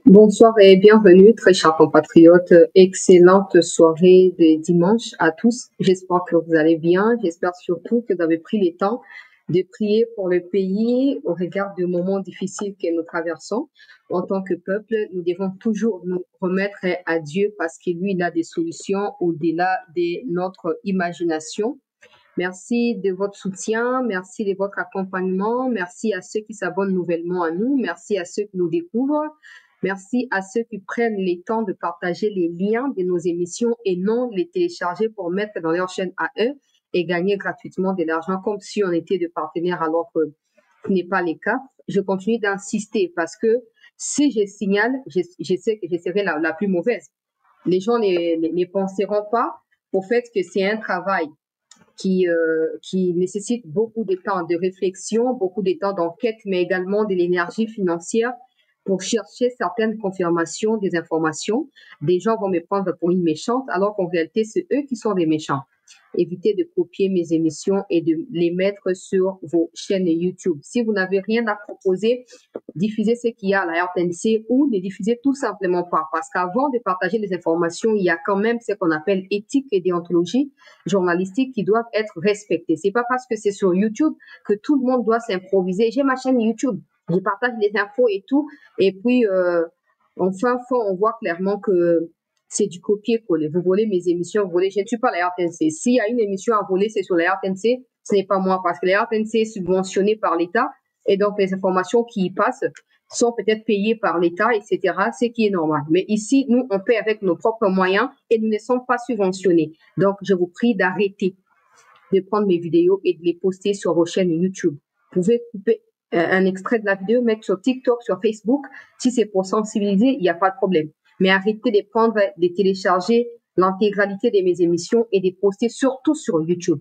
Bonsoir et bienvenue, très chers compatriotes. Excellente soirée de dimanche à tous. J'espère que vous allez bien. J'espère surtout que vous avez pris le temps de prier pour le pays au regard du moment difficile que nous traversons. En tant que peuple, nous devons toujours nous remettre à Dieu parce que lui, il a des solutions au-delà de notre imagination. Merci de votre soutien, merci de votre accompagnement, merci à ceux qui s'abonnent nouvellement à nous, merci à ceux qui nous découvrent, merci à ceux qui prennent le temps de partager les liens de nos émissions et non les télécharger pour mettre dans leur chaîne à eux et gagner gratuitement de l'argent comme si on était de partenaires alors que ce n'est pas le cas. Je continue d'insister parce que si je signale, je sais que je serai la plus mauvaise. Les gens ne penseront pas au fait que c'est un travail qui nécessite beaucoup de temps de réflexion, beaucoup de temps d'enquête, mais également de l'énergie financière pour chercher certaines confirmations des informations. Des gens vont me prendre pour une méchante, alors qu'en réalité, c'est eux qui sont des méchants. Évitez de copier mes émissions et de les mettre sur vos chaînes YouTube. Si vous n'avez rien à proposer, diffusez ce qu'il y a à la RTNC ou ne diffusez tout simplement pas. Parce qu'avant de partager les informations, il y a quand même ce qu'on appelle éthique et déontologie journalistique qui doivent être respectées. C'est pas parce que c'est sur YouTube que tout le monde doit s'improviser. J'ai ma chaîne YouTube, je partage les infos et tout. Et puis, en fin fond, on voit clairement que c'est du copier-coller. Vous volez mes émissions, vous volez. Je ne suis pas la RTNC. S'il y a une émission à voler, c'est sur la RTNC. Ce n'est pas moi parce que la RTNC est subventionnée par l'État et donc les informations qui y passent sont peut-être payées par l'État, etc., ce qui est normal. Mais ici, nous, on paie avec nos propres moyens et nous ne sommes pas subventionnés. Donc, je vous prie d'arrêter de prendre mes vidéos et de les poster sur vos chaînes YouTube. Vous pouvez couper un extrait de la vidéo, mettre sur TikTok, sur Facebook. Si c'est pour sensibiliser, il n'y a pas de problème. Mais arrêtez de prendre, de télécharger l'intégralité de mes émissions et de poster surtout sur YouTube.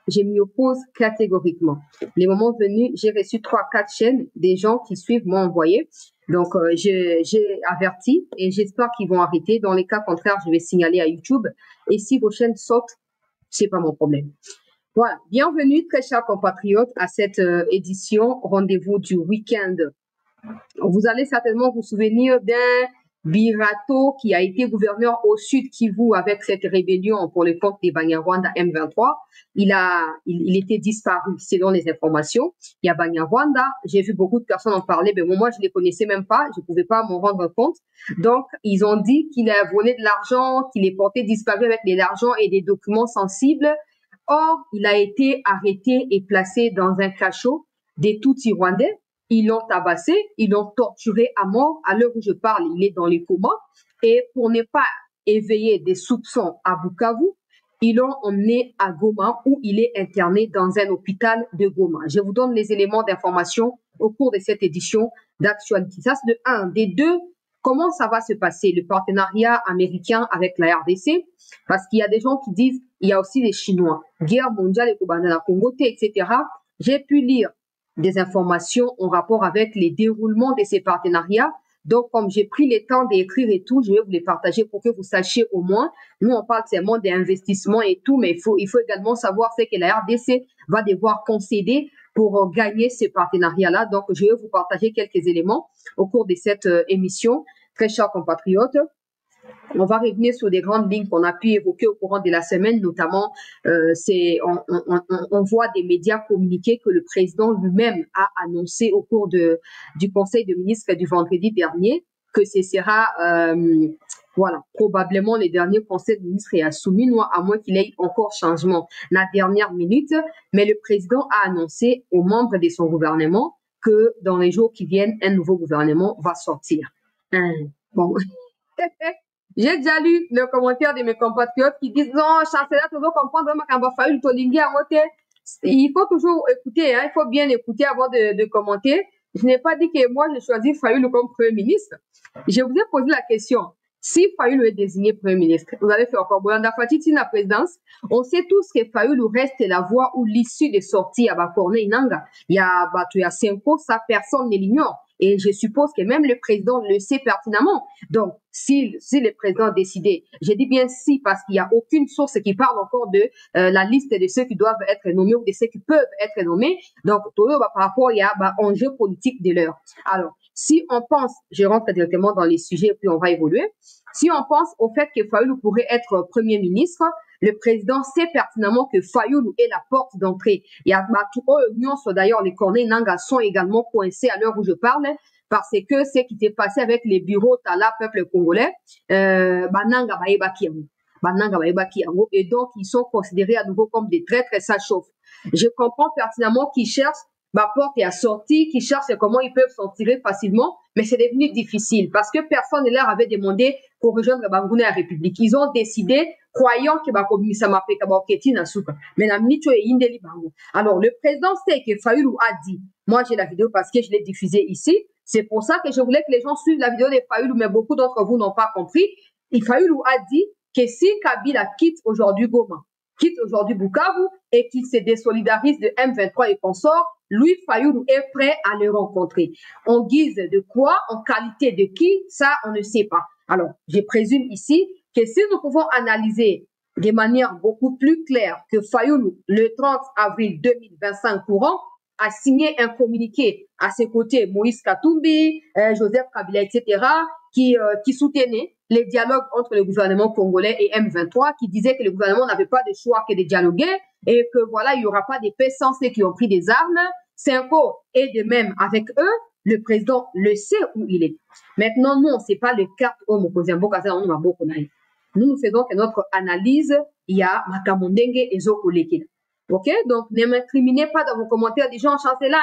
Je m'y oppose catégoriquement. Les moments venus, j'ai reçu 3-4 chaînes, des gens qui suivent m'ont envoyé. Donc, j'ai averti et j'espère qu'ils vont arrêter. Dans les cas contraires, je vais signaler à YouTube. Et si vos chaînes sautent, c'est pas mon problème. Voilà. Bienvenue, très chers compatriotes, à cette édition rendez-vous du week-end. Vous allez certainement vous souvenir d'un Birato qui a été gouverneur au Sud Kivu avec cette rébellion pour le compte des Banyarwanda M23. Il était disparu selon les informations. Il y a Banyarwanda. J'ai vu beaucoup de personnes en parler, mais moi, je les connaissais même pas. Je pouvais pas m'en rendre compte. Donc, ils ont dit qu'il a volé de l'argent, qu'il est porté disparu avec de l'argent et des documents sensibles. Or, il a été arrêté et placé dans un cachot des Tutsis rwandais. Ils l'ont tabassé, ils l'ont torturé à mort. À l'heure où je parle, il est dans les comas. Et pour ne pas éveiller des soupçons à Bukavu, ils l'ont emmené à Goma où il est interné dans un hôpital de Goma. Je vous donne les éléments d'information au cours de cette édition d'actualité. Ça, c'est de un. Des deux, comment ça va se passer, le partenariat américain avec la RDC? Parce qu'il y a des gens qui disent, il y a aussi les Chinois, guerre mondiale et Congo, etc. J'ai pu lire des informations en rapport avec les déroulements de ces partenariats. Donc, comme j'ai pris le temps d'écrire et tout, je vais vous les partager pour que vous sachiez au moins. Nous, on parle seulement d'investissement et tout, mais il faut également savoir ce que la RDC va devoir concéder pour gagner ces partenariats-là. Donc, je vais vous partager quelques éléments au cours de cette émission. Très chers compatriotes, on va revenir sur des grandes lignes qu'on a pu évoquer au courant de la semaine, notamment, on voit des médias communiquer que le président lui-même a annoncé au cours du Conseil de ministres du vendredi dernier que ce sera, voilà, probablement le dernier Conseil de ministres est soumis, à moins qu'il y ait encore changement la dernière minute. Mais le président a annoncé aux membres de son gouvernement que dans les jours qui viennent, un nouveau gouvernement va sortir. Bon. J'ai déjà lu le commentaire de mes compatriotes qui disent non, chancelier, toujours comprendre il faut toujours écouter, hein, il faut bien écouter avant de commenter. Je n'ai pas dit que moi, je choisis Fayoulou comme Premier ministre. Je vous ai posé la question. Si Fayoulou est désigné Premier ministre, vous allez faire encore Boulanda Fatiti la présidence. On sait tous que Fayoulou reste la voie ou l'issue des sorties à Bakorne Inanga. Il y a Simco, ça personne ne l'ignore. Et je suppose que même le président le sait pertinemment. Donc, si le président a décidé, je dis bien si, parce qu'il n'y a aucune source qui parle encore de la liste de ceux qui doivent être nommés ou de ceux qui peuvent être nommés. Donc, tout par rapport, il y a enjeu politique de l'heure. Alors, si on pense, je rentre directement dans les sujets puis on va évoluer. Si on pense au fait que Fayoulou pourrait être Premier ministre, le président sait pertinemment que Fayoulou est la porte d'entrée. Il y a d'ailleurs, les cornets Nanga sont également coincés à l'heure où je parle, parce que ce qui s'est passé avec les bureaux Tala, peuple congolais, Nanga et donc ils sont considérés à nouveau comme des traîtres et ça chauffe. Je comprends pertinemment qu'ils cherchent porte et à sortir, qui cherchent comment ils peuvent s'en tirer facilement, mais c'est devenu difficile parce que personne ne leur avait demandé pour rejoindre Bangouna la République. Ils ont décidé, croyant que ça m'appelle Kabaketi Souka. Mais la minute est indéli Bango. Alors, le président sait que Fayoulou a dit, moi j'ai la vidéo parce que je l'ai diffusée ici, c'est pour ça que je voulais que les gens suivent la vidéo de Fayoulou, mais beaucoup d'entre vous n'ont pas compris. Et Fayoulou a dit que si Kabila quitte aujourd'hui Goma, quitte aujourd'hui Bukavu et qu'il se désolidarise de M23 et consorts, lui, Fayoulou est prêt à le rencontrer. En guise de quoi? En qualité de qui? Ça, on ne sait pas. Alors, je présume ici que si nous pouvons analyser de manière beaucoup plus claire que Fayoulou, le 30 avril 2025 courant, a signé un communiqué à ses côtés, Moïse Katumbi, Joseph Kabila, etc., qui soutenaient les dialogues entre le gouvernement congolais et M23, qui disaient que le gouvernement n'avait pas de choix que de dialoguer et que voilà, il n'y aura pas de paix sans ceux qui ont pris des armes. Cinco est de même avec eux. Le président le sait où il est. Maintenant, nous, on ne sait pas le carte au Mokozembo Kaza, nous faisons que notre analyse, il y a Makamondenge et Zoko Lekina. Ok? Donc, ne m'incriminez pas dans vos commentaires des gens chanceliers là,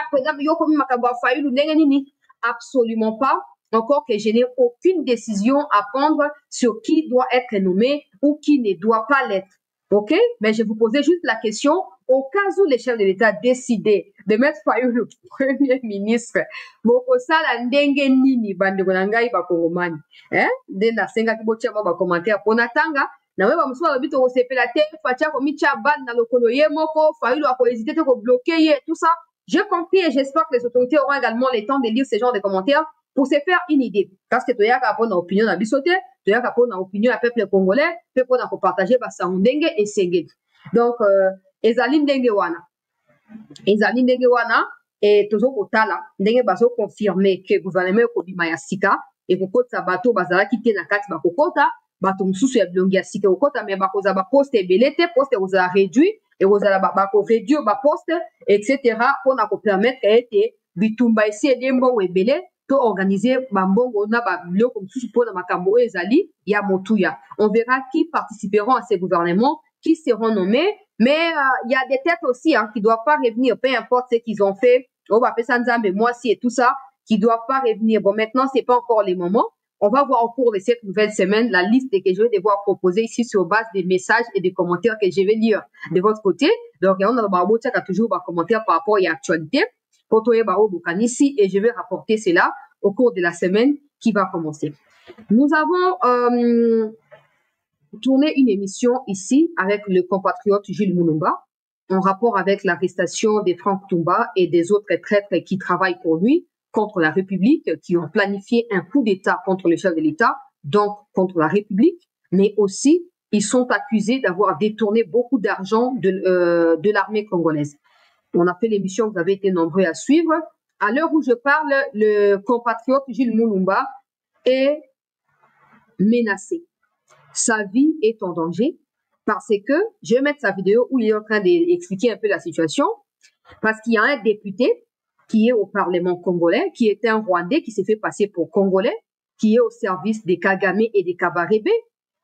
absolument pas. Encore que je n'ai aucune décision à prendre sur qui doit être nommé ou qui ne doit pas l'être. Ok? Mais je vous posais juste la question, au cas où les chefs de l'État décidaient de mettre Fayoulou Premier ministre, bokosala ndenge nini bandeko na ngai bakongomani. Nde nasenga kibotia ba commentaire ponatanga na weba musuwa babito ko sepela te fatia ko micha ban na lokolo ye moko Fayoulou a hésité te ko bloquer ye tout ça. J'ai compris et j'espère que les autorités auront également le temps de lire ce genre de commentaires pour se faire une idée. Parce que tu as une opinion na bisote, tu as une opinion à peuple congolais, peuple na ko partager ba saundenge et senge. Donc ezali ndenge wana. Ezali ndenge wana et tozo kotala ndenge bazo confirmer que gouvernement ko bima ya sika et kokota bato bazala kite na kati ba kokota bato mususu ya bilongi ya sika kokota mais bakoza ba poste ebelete poste kozala réduit et kozala ba ko réduire ba poste etc. pour na ko permettre ete bitumba esi edembo ebele to organiser bambongo na ba biloko mususu pour na makambo ezali ya motuya. On verra qui participeront à ces gouvernements, qui seront nommés, mais il y a des têtes aussi qui doivent pas revenir, peu importe ce qu'ils ont fait, on va faire ça Nzambe, moi si et tout ça, qui doivent pas revenir. Bon, maintenant c'est pas encore les moments. On va voir au cours de cette nouvelle semaine la liste que je vais devoir proposer ici sur base des messages et des commentaires que je vais lire de votre côté. Donc, on a toujours des commentaires par rapport à l'actualité. Et je vais rapporter cela au cours de la semaine qui va commencer. Nous avons tourné une émission ici avec le compatriote Jules Mulumba en rapport avec l'arrestation de Franck Toumba et des autres traîtres qui travaillent pour lui contre la République, qui ont planifié un coup d'État contre le chef de l'État, donc contre la République, mais aussi ils sont accusés d'avoir détourné beaucoup d'argent de l'armée congolaise. On a fait l'émission, vous avez été nombreux à suivre. À l'heure où je parle, le compatriote Jules Mulumba est menacé. Sa vie est en danger parce que, je vais mettre sa vidéo où il est en train d'expliquer un peu la situation, parce qu'il y a un député qui est au Parlement congolais, qui est un Rwandais, qui s'est fait passer pour Congolais, qui est au service des Kagame et des Kabarebe,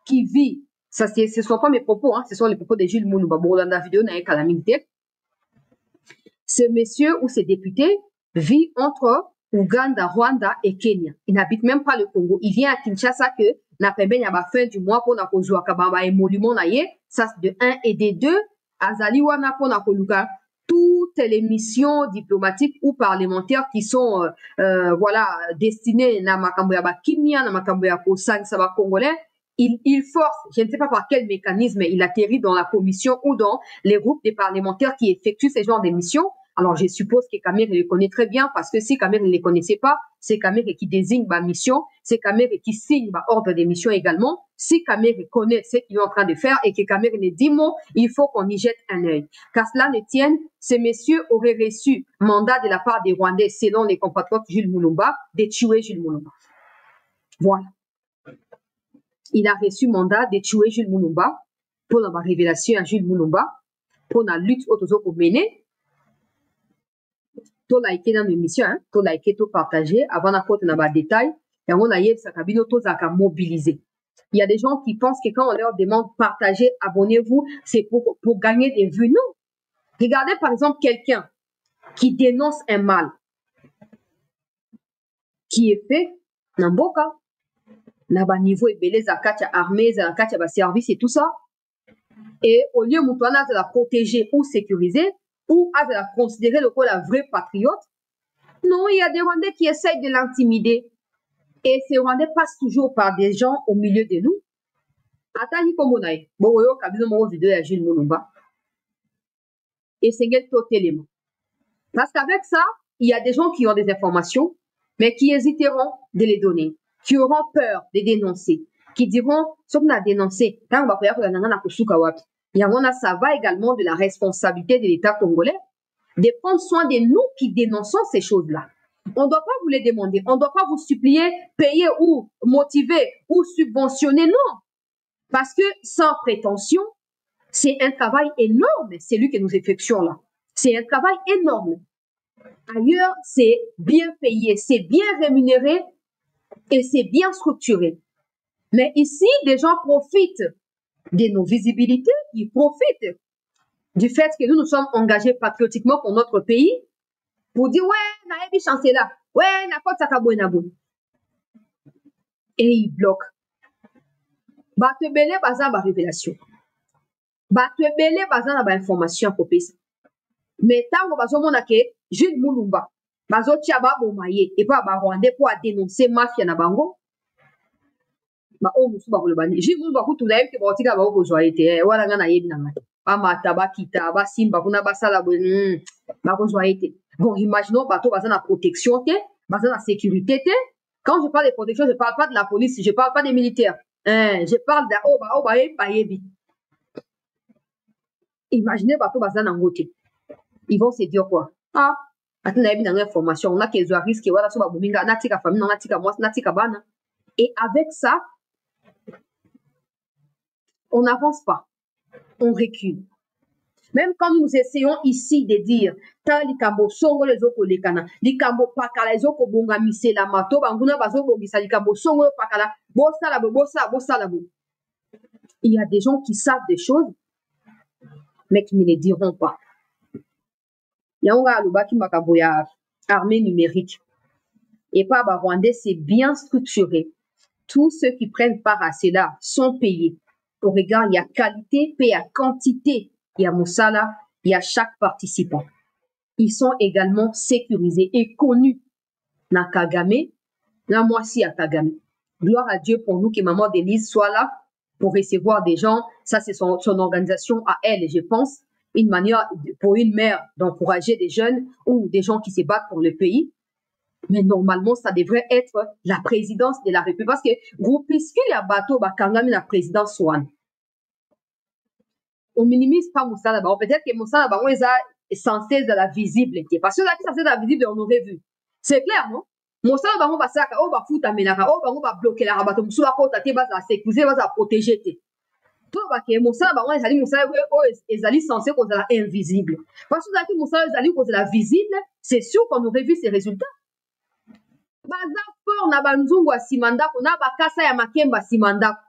qui vit, ça ce ne sont pas mes propos, ce sont les propos de Jules Mulumba. Bon, dans la vidéo, n'a qu'à la minute. Ce monsieur ou ce député vit entre Ouganda, Rwanda et Kenya. Il n'habite même pas le Congo. Il vient à Kinshasa que na pembeni à la fin du mois pour na kozwa kabamba émolument na ye, ça c'est de 1 et de 2, azali wana pour na koluka toutes les missions diplomatiques ou parlementaires qui sont voilà destinées na makambo ya bakimia na makambo ya kosangisa ba congolais. Il force, je ne sais pas par quel mécanisme il atterrit dans la commission ou dans les groupes des parlementaires qui effectuent ce genre de missions Alors, je suppose que Kamer le connaît très bien parce que si Kamer ne les connaissait pas, c'est Kamer qui désigne ma mission, c'est Kamer qui signe ma ordre de mission également. Si Kamer connaît ce qu'il est en train de faire et que Kamer ne dit mot, il faut qu'on y jette un œil. Qu'à cela ne tienne, ces messieurs auraient reçu mandat de la part des Rwandais, selon les compatriotes Jules Mulumba, de tuer Jules Mulumba. Voilà. Il a reçu mandat de tuer Jules Mulumba pour la révélation à Jules Mulumba, pour la lutte pour mener. Tout liké dans l'émission, tout liké, tout partagé, avant d'apporter dans les détails, et on a eu ça cabine tout à mobiliser. Il y a des gens qui pensent que quand on leur demande partagez, abonnez-vous, c'est pour gagner des vues. Non. Regardez par exemple quelqu'un qui dénonce un mal qui est fait dans le cas, dans le niveau et zakatia armée, zakatia service et tout ça. Et au lieu de la protéger ou sécuriser, ou à la considérer comme la vraie patriote, non, il y a des Rwandais qui essayent de l'intimider. Et ces Rwandais passent toujours par des gens au milieu de nous. Attends, comme on a eu. Bon, on a vu une vidéo de Jules Mulumba. Et c'est tout élément. Parce qu'avec ça, il y a des gens qui ont des informations, mais qui hésiteront de les donner, qui auront peur de dénoncer, qui diront, ce qu'on a dénoncé, quand on va faire ça va également de la responsabilité de l'État congolais de prendre soin de nous qui dénonçons ces choses-là. On ne doit pas vous les demander, on ne doit pas vous supplier, payer ou motiver ou subventionner, non. Parce que sans prétention, c'est un travail énorme, celui que nous effectuons là. C'est un travail énorme. Ailleurs, c'est bien payé, c'est bien rémunéré et c'est bien structuré. Mais ici, des gens profitent de nos visibilités, ils profitent du fait que nous nous sommes engagés patriotiquement pour notre pays pour dire ouais, na ebi chance là, ouais, na pas ça bonabo. Et ils bloquent. Ba te belé baza ba révélation. Ba te belé baza na ba information pour pesa. Mais tango bazo mona ke Jules Mulumba bazo tia ba bomaye et pas ba Rwandais pour dénoncer mafia na bango. Ba o musu ba kolobani. Jules Mulumba ku tula yeke ba tika ba ko joyete wala nga na yebi na ngai. Ba mata ba kita ba simba kuna ba sala bo ba ko joyete. Bon, imaginons bateau baza na protection te, baza na sécurité te. Quand je parle de protection, je ne parle pas de la police, je ne parle pas des militaires. Je parle de imaginez bateau baza na ngote. Ils vont se dire quoi? Ah, attends, il y a une information, on a qu'ils ont risqué, voilà, sur Babuminga, natika famille, natika moi, natika bana. Et avec ça, on n'avance pas, on recule. Même quand nous essayons ici de dire, ta likambo songo les oko lekana, likambo pakala les oko bonga mise la mato, banguna bazo bongisa likambo songo pakala, bossa la bossa la bo. Il y a des gens qui savent des choses, mais qui ne les diront pas. Yanga alubaki makambo ya armée numérique. Et pas Rwandais, c'est bien structuré. Tous ceux qui prennent part à cela sont payés. Au regard, il y a qualité, puis il y a quantité. Il y a Moussala, il y a chaque participant. Ils sont également sécurisés et connus. Na Kagame, na moi aussi à Kagame. Gloire à Dieu pour nous que Maman Denise soit là pour recevoir des gens. Ça, c'est son organisation à elle, je pense. Une manière pour une mère d'encourager des jeunes ou des gens qui se battent pour le pays. Mais normalement, ça devrait être la présidence de la République. Parce que groupuscule y a bateau, Kangami la présidence Swan. On minimise pas Moussa là-bas. Peut-être que Moussa là-bas, on est censé de la visibilité. Parce que là, qui est censé de la visibilité, on aurait vu. C'est clair, non? Moussa là-bas, on va ça, on va foutre à Ménara, on va bloquer la rabat. Moussa là-bas, on va sécuriser, on va protéger. Tout va que Moussa là-bas, on est Moussa là-bas, censé qu'on soit invisible. Parce que là, Moussa là-bas, qu'on soit visible, c'est sûr qu'on aurait vu ces résultats. Baza fort na banzungu wa simandako na bakasa ya makemba simandako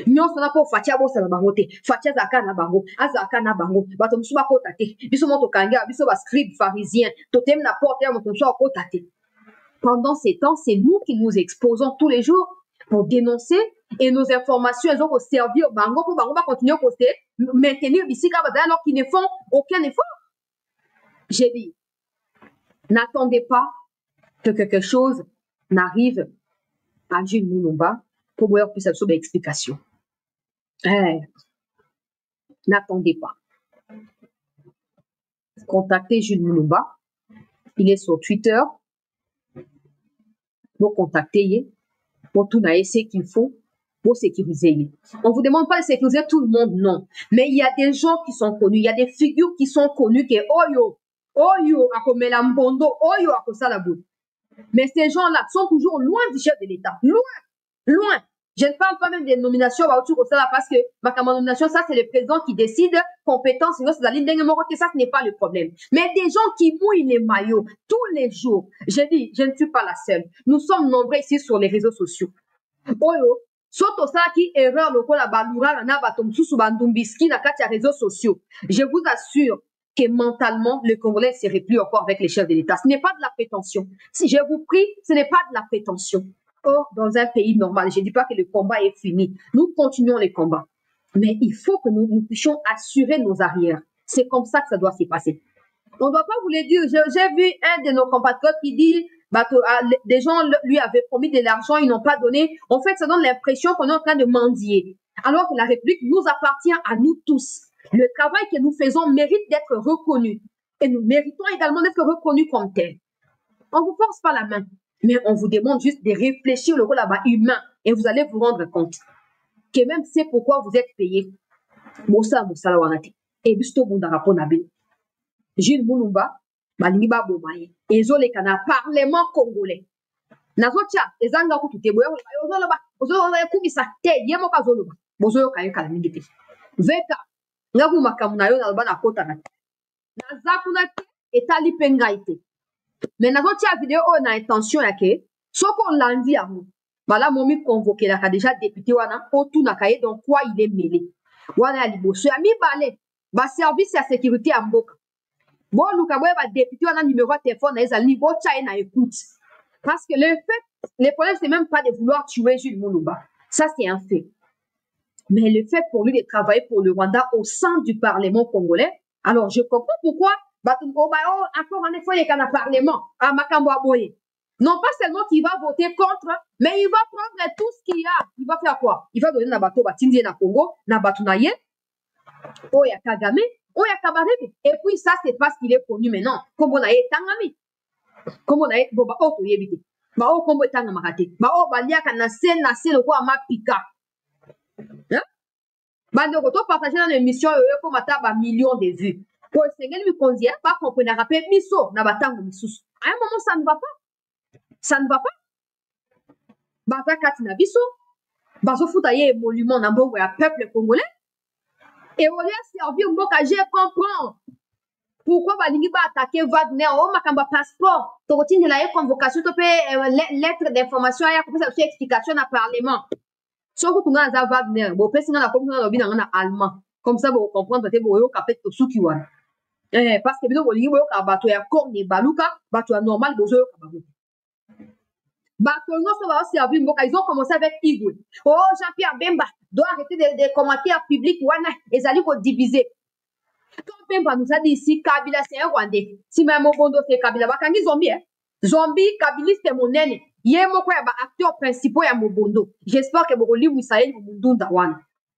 nyonso na po fatia bosala bango te fatia zaka na bango azaka na bango bato mosusu bakota te biso moto kangia biso ba scribe pharisien totem na porte ya moto mosusu akota te. Pendant ces temps, c'est nous qui nous exposons tous les jours pour dénoncer et nos informations elles ont servir bango pour bango va continuer à poster maintenir bisika alors qu'ils ne font aucun effort. J'ai dit n'attendez pas que quelque chose n'arrive à Jules Mulumba pour voir plus de explication. N'attendez pas. contactez Jules Mulumba. Il est sur Twitter. Vous contactez, pour tout ce qu'il faut pour sécuriser. On ne vous demande pas de sécuriser tout le monde, non. Mais il y a des gens qui sont connus, il y a des figures qui sont connues qui Oyo, Akomela Mbondo, Oyo, Akosalabou. Mais ces gens-là sont toujours loin du chef de l'État. Loin. Je ne parle pas même des nominations parce que ma nomination, ça, c'est le président qui décide, compétence, sinon c'est la ligne de ça, ce n'est pas le problème. Mais des gens qui mouillent les maillots tous les jours. Je dis, je ne suis pas la seule. Nous sommes nombreux ici sur les réseaux sociaux. Oyo, soto ça qui erreur le la balura na batom sous bandumbiski na katia réseaux sociaux. Je vous assure que mentalement, le Congolais ne serait plus encore avec les chefs de l'État. Ce n'est pas de la prétention. Si je vous prie, ce n'est pas de la prétention. Or, dans un pays normal, je ne dis pas que le combat est fini. Nous continuons les combats. Mais il faut que nous puissions assurer nos arrières. C'est comme ça que ça doit se passer. On ne doit pas vous le dire. J'ai vu un de nos compatriotes qui dit des gens lui avaient promis de l'argent, ils n'ont pas donné. En fait, ça donne l'impression qu'on est en train de mendier. Alors que la République nous appartient à nous tous. Le travail que nous faisons mérite d'être reconnu. Et nous méritons également d'être reconnus comme tel. On ne vous force pas la main. Mais on vous demande juste de réfléchir le rôle là-bas humain et vous allez vous rendre compte que même c'est pourquoi vous êtes payé. Et Jules Mulumba, Malingiba Bomaye, et Zole Kana, Parlement congolais. Nazotia, les Anglais qui te boyent, Ozoloba, Kumisa, Yemoka Zoloba, Bozo Kayaka Mingiti. Veka, Nabu Makamunayo, Nalbana Kotana. Nazakunate, et Tali Pengaite. Mais Nazotia vidéo, on a intention à que, ce qu'on l'a dit à vous, voilà, mon convoqué, là, déjà député, wana, tout n'a caillé, donc quoi il est mêlé. Wana Libo, ce ami balé, va service à sécurité à Mboka. Bon, nous avons député, on a numéro de téléphone, na écoute. Parce que le problème, c'est même pas de vouloir tuer Jules Mulumba. Ça, c'est un fait. Mais le fait pour lui de travailler pour le Rwanda au sein du Parlement congolais, alors je comprends pourquoi, encore en effet, il y a un Parlement, à Makambo Aboye. Non pas seulement qu'il va voter contre, mais il va prendre tout ce qu'il y a. Il va faire quoi? Il va donner na bateau, Batindi na Congo, na Batunaye, Oya Kagame, Oya Kabarebe. Et puis ça, c'est parce qu'il est connu maintenant. Comme on a été tangami. Comme on a été, bon, oh, tu y éviter. Bah, oh, comme on est tangamarate. Bah, oh, balia kanase, nase, le quoi, ma pika. Hein? Bah, de retour, partager dans l'émission, comme à ba millions de vues. Pour le Seigneur, lui, qu'on dit, pas qu'on peut rappeler, miso, na batang, misous. À un moment, ça ne va pas. Ça ne va pas. Bah, va katina biso. Bah, zo foutaye émolument, na bon, un peuple congolais. Et on a servi au Mboka, je comprends. Pourquoi Balingi va attaquer Wagner? Oh, ma passeport. Tu retiens la convocation, tu peux lettre d'information, il y a comme ça, explication à Parlement. Sauf que tu as Wagner, bon, peut-être que tu as un allemand. Comme ça, vous comprenez, tu as capé tout ce qui est. Parce que, vous avez un corps de baluka, tu as normal, vous avez ils ont commencé avec Igwe. Oh, Jean-Pierre Bemba doit arrêter des commentaires publics. Ils allaient pour diviser. Quand Bemba nous a dit ici, Kabila c'est un Rwandais. Si même Mobondo c'est Kabila, Bakangi zombie. Zombie, Kabila c'est mon aîné. Yemo quoi, acteur principal à Mobondo. J'espère que vous livre Isaïe Mundunda Wan.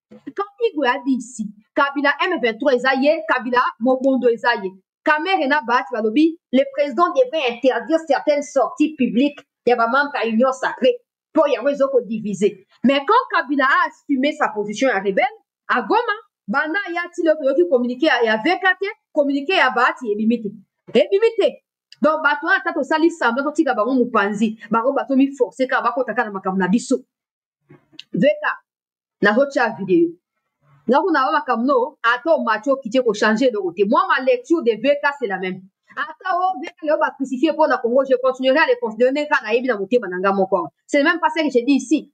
Quand Igwe a dit ici, Kabila M23 Esaïe, Kabila Mobondo Esaïe. Kamerena Bat Valobi, le président devait interdire certaines sorties publiques. Il y a vraiment une réunion sacrée pour y avoir divisé. Mais quand Kabila a assumé sa position à rebelle, à Goma, Bana y a-t-il qui communiqué à VKT, communiqué à Bati et Bimité. Et Bimité. Donc, bateau a tato sali samba, to tika bango mupanzi, bango bateau mi forcé, ka bako taka na makamna biso. VK, na rocha vidéo. Là, on a makamno, ato macho qui tient pour changer de côté. Moi, ma lecture de VK, c'est la même. Crucifié pour la Congo, je continuerai à les considérer quand on a dans mon bananga mon corps. C'est même pas ça que j'ai dit ici.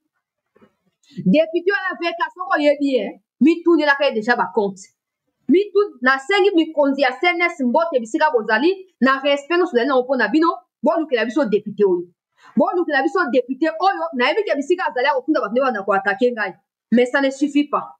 Député à la vécation, on y est bien. Mi tout ne la fait déjà ba compte. Mi tout na sengi mi konzi a senes mbote bisika bozali na respect no soudanais on pona bino bon nous que la biso député oyo. Bon nous que la biso député oyo na ebi ke bisika azali a okunda batne wana ko attaquer ngai. Mais ça ne suffit pas.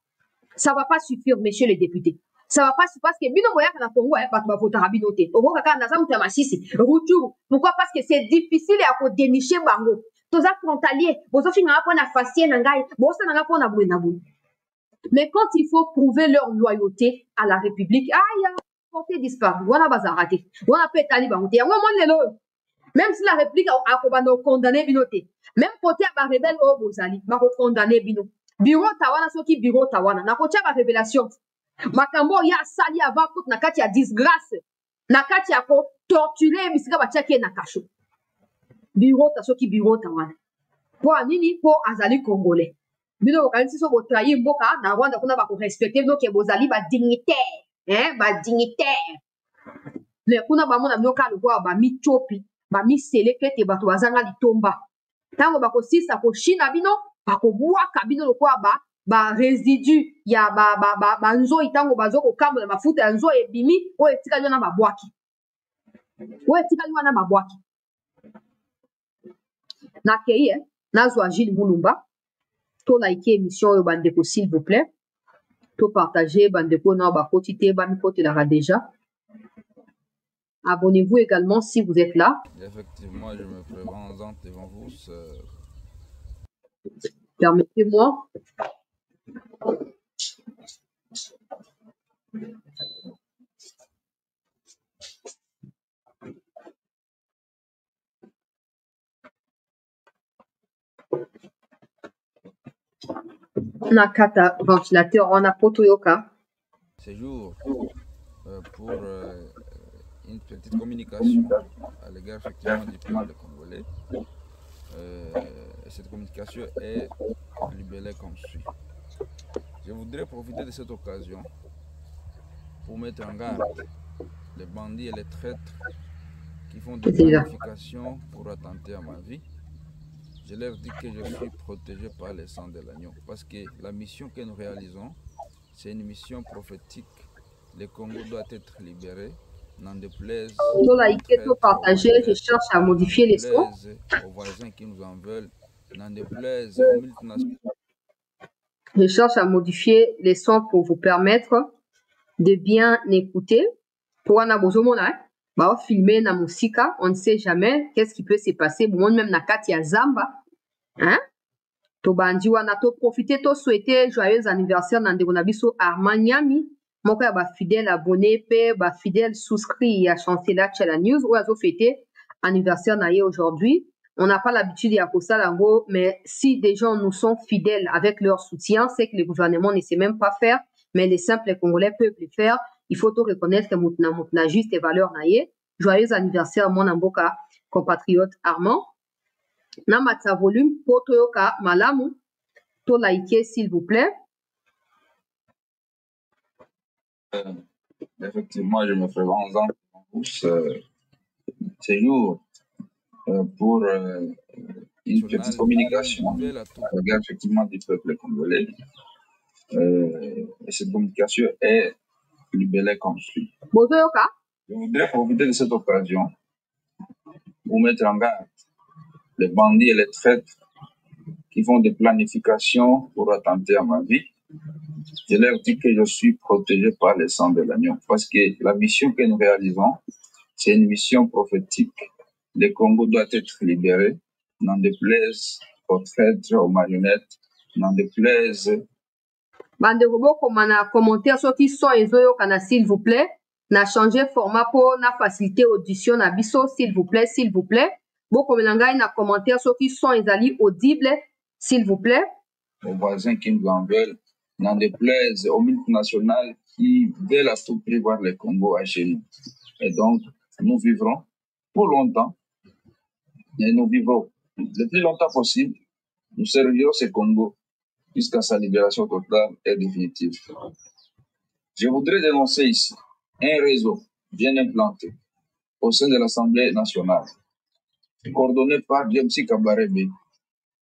Ça va pas suffire, monsieur le député. Ça va pas suffire parce que bino boya kana Congo ya pas voter rabino te. Ogo kaka na zamu ta masisi. Ruturu. Pourquoi? Parce que c'est difficile à ko dénicher bango. Toza frontalier, bozo finga pona facier na ngai, bozo na pona boué na boué. Mais quand il faut prouver leur loyauté à la République, aïe, porté disparu. On a bazarate. On a fait taliban. Même si la réplique a condamné binoté. Même côté à rebelle au Bozali, ma condamné bino. Bureau tawana soki bureau tawana. Na kocha ba révélation. Makambo ya sali avant toute na kati ya disgrâce. Na kati ya ko torturer misika ba tiaki na kasho. Bureau ta soki bureau tawana. Po anini po azali congolais. Bino kanisi so bo trahir mboka na Rwanda kuna ba ko respecter bino ke bozali ba dignitaire. Ba dignitaire. Le kuna ba mona mioka lo kwa ba michopi. Ba mi selekete bato bazanga litomba. Tango ba ko sisa ko shina bino ba ko buaka bino lo kwa ba résidu ya ba nzo itango bazo ko kambola mafuta ya nzo ebimi o etikali na babwaki. O etikali wana babwaki. Na keye nazwa Gilles Mulumba to like émission oyo bandeko s'il vous plaît. To partager bandeko na ba kotité ba mi kotelaka déjà. Abonnez-vous également si vous êtes là. Effectivement, je me présente devant vous, sœur. Permettez-moi. Nakata ventilateur on a potoyoka. Ce jour pour une petite communication à l'égard effectivement du peuple congolais. Cette communication est libellée comme suit. Je voudrais profiter de cette occasion pour mettre en garde les bandits et les traîtres qui font des planifications pour attenter à ma vie. Je leur dis que je suis protégé par le sang de l'agneau parce que la mission que nous réalisons, c'est une mission prophétique. Le Congo doit être libéré, n'en déplaise partager, je cherche à modifier les sons. Aux voisins qui nous en veulent, n'en déplaise aux multinationales. Je cherche à modifier les sons pour vous permettre de bien écouter. Pour un abozomona, bah filmer na musika, on ne sait jamais qu'est-ce qui peut se passer. Bon, même na kati ya zamba, hein? To bandi wana to profiter to souhaiter joyeux anniversaire na ndeko na biso Armand Nyami. Moko ya ba fidèle abonné pe ba fidèle souscrit à Chancela Tchela News ou azo fêter anniversaire na ye aujourd'hui. On n'a pas l'habitude à ça lango, mais si des gens nous sont fidèles avec leur soutien, c'est que le gouvernement ne sait même pas faire, mais les simples Congolais peuvent le faire. Il faut tout reconnaître que moutna juste les valeurs naïe. Joyeux anniversaire mon amboka compatriote Armand. Na matsa volume potoyoka malamu to liker s'il vous plaît. Effectivement, je me présente en tous ces jours pour une petite communication à l'égard effectivement du peuple congolais. Et cette communication est libellée comme suit. Je voudrais profiter de cette occasion pour mettre en garde les bandits et les traîtres qui font des planifications pour attenter à ma vie. Je leur dis que je suis protégé par le sang de l'agneau parce que la mission que nous réalisons, c'est une mission prophétique. Le Congo doit être libéré, n'en déplaise aux traîtres, aux marionnettes, n'en déplaise. Bande robot comme na commentaire sur qui sont ezokana s'il vous plaît. Na changer format pour na faciliter audition na biso s'il vous plaît, s'il vous plaît. Beaucoup de na commentaire sur qui sont ezali audibles s'il vous plaît. Aux voisins qui nous en veulent, n'en déplaise aux multinationales qui veulent à tout prix voir le Congo à genoux. Et donc, nous vivrons pour longtemps, et nous vivrons le plus longtemps possible. Nous servirons ce Congo jusqu'à sa libération totale et définitive. Je voudrais dénoncer ici un réseau bien implanté au sein de l'Assemblée nationale, coordonné par James Kabarebe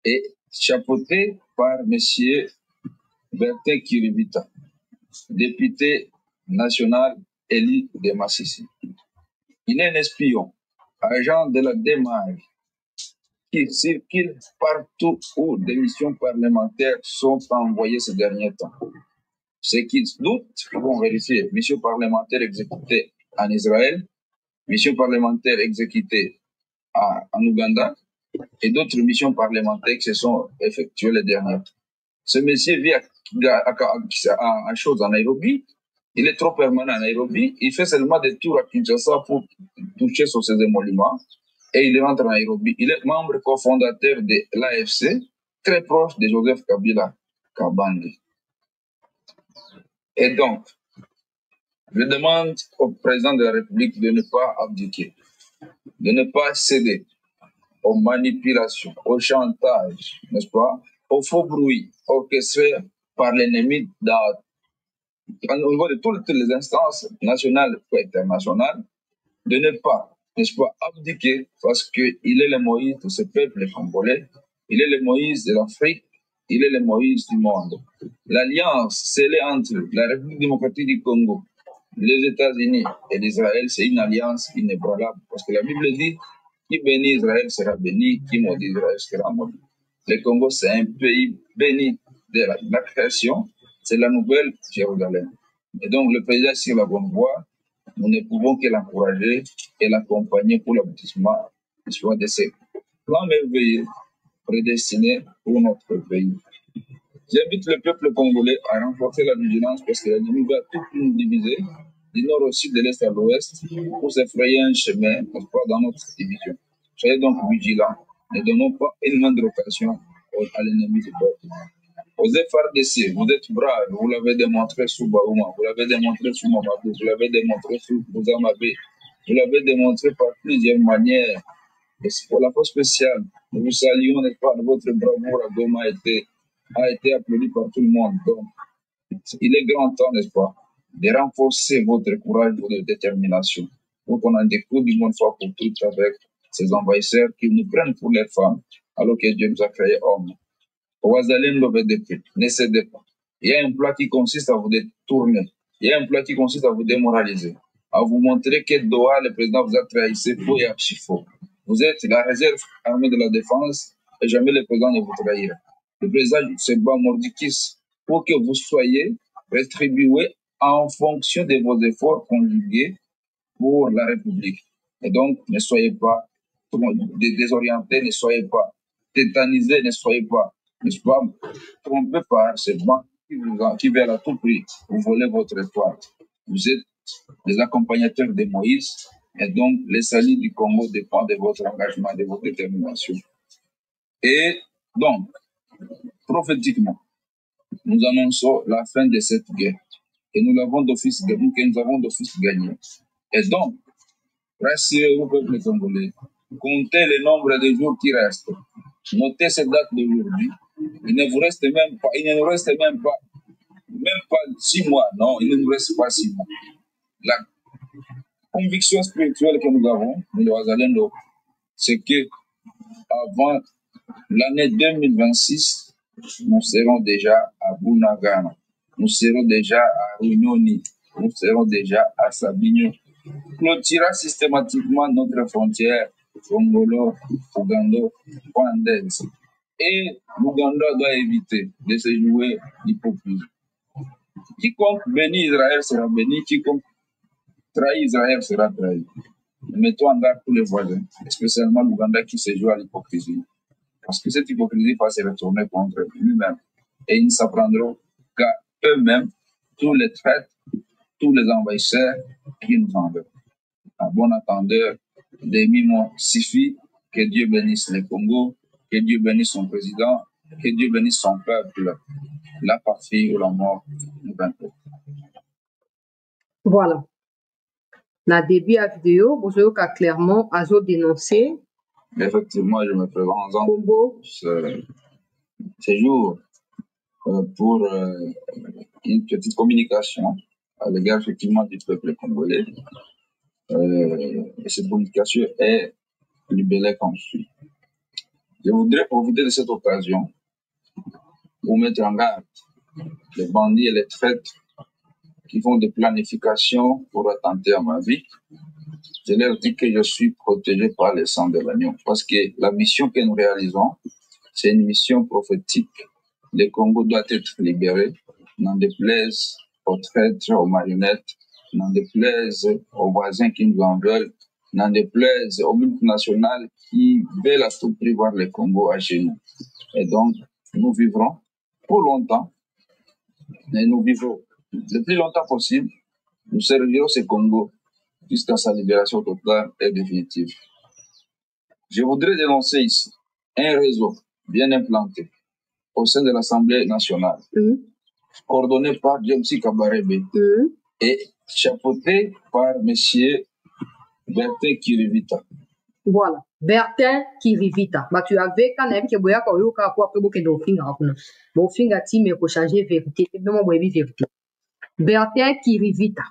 et chapeauté par M. Bertin Kiribita, député national élu de Massissi. Il est un espion, agent de la démarche, qui circule partout où des missions parlementaires sont envoyées ces derniers temps. Ceux qui doutent vont vérifier missions parlementaires exécutées en Israël, missions parlementaires exécutées en Ouganda et d'autres missions parlementaires qui se sont effectuées les derniers temps. Ce monsieur vit à chose en Nairobi, Il est trop permanent à Nairobi. Il fait seulement des tours à Kinshasa pour toucher sur ces émoluments. Et il rentre à Nairobi. Il est membre cofondateur de l'AFC, très proche de Joseph Kabila Kabange. Et donc, je demande au président de la République de ne pas abdiquer, de ne pas céder aux manipulations, au chantage, n'est-ce pas, aux faux bruits orchestrés par l'ennemi au niveau de toutes les instances nationales ou internationales, de ne pas, n'est-ce pas, abdiquer parce qu'il est le Moïse de ce peuple congolais, il est le Moïse de l'Afrique, il est le Moïse du monde. L'alliance scellée entre la République démocratique du Congo, les États-Unis et l'Israël, c'est une alliance inébranlable parce que la Bible dit qui bénit Israël sera béni, qui maudit Israël sera maudit. Le Congo, c'est un pays béni de la création, c'est la nouvelle Jérusalem. Et donc, le président est sur la bonne voie. Nous ne pouvons que l'encourager et l'accompagner pour l'aboutissement de ces plans merveilleux prédestinés pour notre pays. J'invite le peuple congolais à renforcer la vigilance parce que l'ennemi va tout nous diviser, du nord au sud, de l'est à l'ouest, pour se frayer un chemin dans notre division. Soyez donc vigilants. Ne donnons pas une moindre occasion à l'ennemi du peuple. Aux FRDC, vous êtes braves, vous l'avez démontré sous Baouma, vous l'avez démontré sous Mamadou, vous l'avez démontré sous Bouzamabé, vous l'avez démontré par plusieurs manières. Et pour la force spéciale, nous vous saluons, n'est-ce pas, votre bravoure à Goma a été applaudi par tout le monde. Donc, il est grand temps, n'est-ce pas, de renforcer votre courage, votre détermination, pour qu'on en découvre du monde fois pour toutes avec ces envahisseurs qui nous prennent pour les femmes, alors que Dieu nous a créés hommes. Ne cédez pas. Il y a un plat qui consiste à vous détourner. Il y a un plat qui consiste à vous démoraliser, à vous montrer que Doha, le président, vous a trahi. C'est faux et archi faux. Vous êtes la réserve armée de la défense et jamais le président ne vous trahira. Le président se bat mordicus pour que vous soyez rétribués en fonction de vos efforts conjugués pour la République. Et donc, ne soyez pas désorientés, ne soyez pas tétanisés, ne soyez pas, n'est-ce pas, trompés par ces bancs qui veulent à tout prix vous voler votre espoir. Vous êtes les accompagnateurs de Moïse, et donc le salut du Congo dépend de votre engagement, de votre détermination. Et donc, prophétiquement, nous annonçons la fin de cette guerre. Et nous avons d'office gagné. Et donc, rassurez-vous, peuple congolais, comptez le nombre de jours qui restent. Notez cette date d'aujourd'hui. Il ne vous reste même pas 6 mois. Non, il ne nous reste pas 6 mois. La conviction spirituelle que nous avons, nous, c'est que avant l'année 2026, nous serons déjà à Bunagana, nous serons déjà à Runyoni, nous serons déjà à Sabinho. Clôturera systématiquement notre frontière congolo-ougando-rwandaise. Et l'Ouganda doit éviter de se jouer l'hypocrisie. Quiconque bénit Israël sera béni, quiconque trahit Israël sera trahi. Mettons en garde tous les voisins, spécialement l'Ouganda qui se joue à l'hypocrisie. Parce que cette hypocrisie va se retourner contre lui-même. Et ils ne s'apprendront qu'à eux-mêmes, tous les traîtres, tous les envahisseurs qui nous enverront. Un bon attendeur, des mimos suffit. Que Dieu bénisse le Congo, que Dieu bénisse son président, que Dieu bénisse son peuple. La partie ou la mort nous vaincrons. Voilà. Na début à vidéo, vous avez clairement à dénoncer. Effectivement, je me présente Congo. Ce jour pour une petite communication à l'égard effectivement du peuple congolais. Et cette communication est libellée comme suit. Je voudrais profiter de cette occasion pour mettre en garde les bandits et les traîtres qui font des planifications pour attenter à ma vie. Je leur dis que je suis protégé par le sang de l'agneau parce que la mission que nous réalisons, c'est une mission prophétique. Le Congo doit être libéré, n'en déplaise aux traîtres, aux marionnettes, n'en déplaise aux voisins qui nous en veulent, n'en déplaise aux multinationales qui veulent à tout prix voir le Congo à genoux. Et donc, nous vivrons pour longtemps, et nous vivrons le plus longtemps possible Nous servirons ce Congo jusqu'à sa libération totale et définitive. Je voudrais dénoncer ici un réseau bien implanté au sein de l'Assemblée nationale, coordonné par James Kabarebe et chapeauté par M. Bertin Kirivita. Voilà, Bertin Kirivita. Bah, tu avais quand même que boya ko yo ka ko après boke do finga hakuna. Bon finga ti me ko changer vérité, non mo vérité. Bertin Kirivita.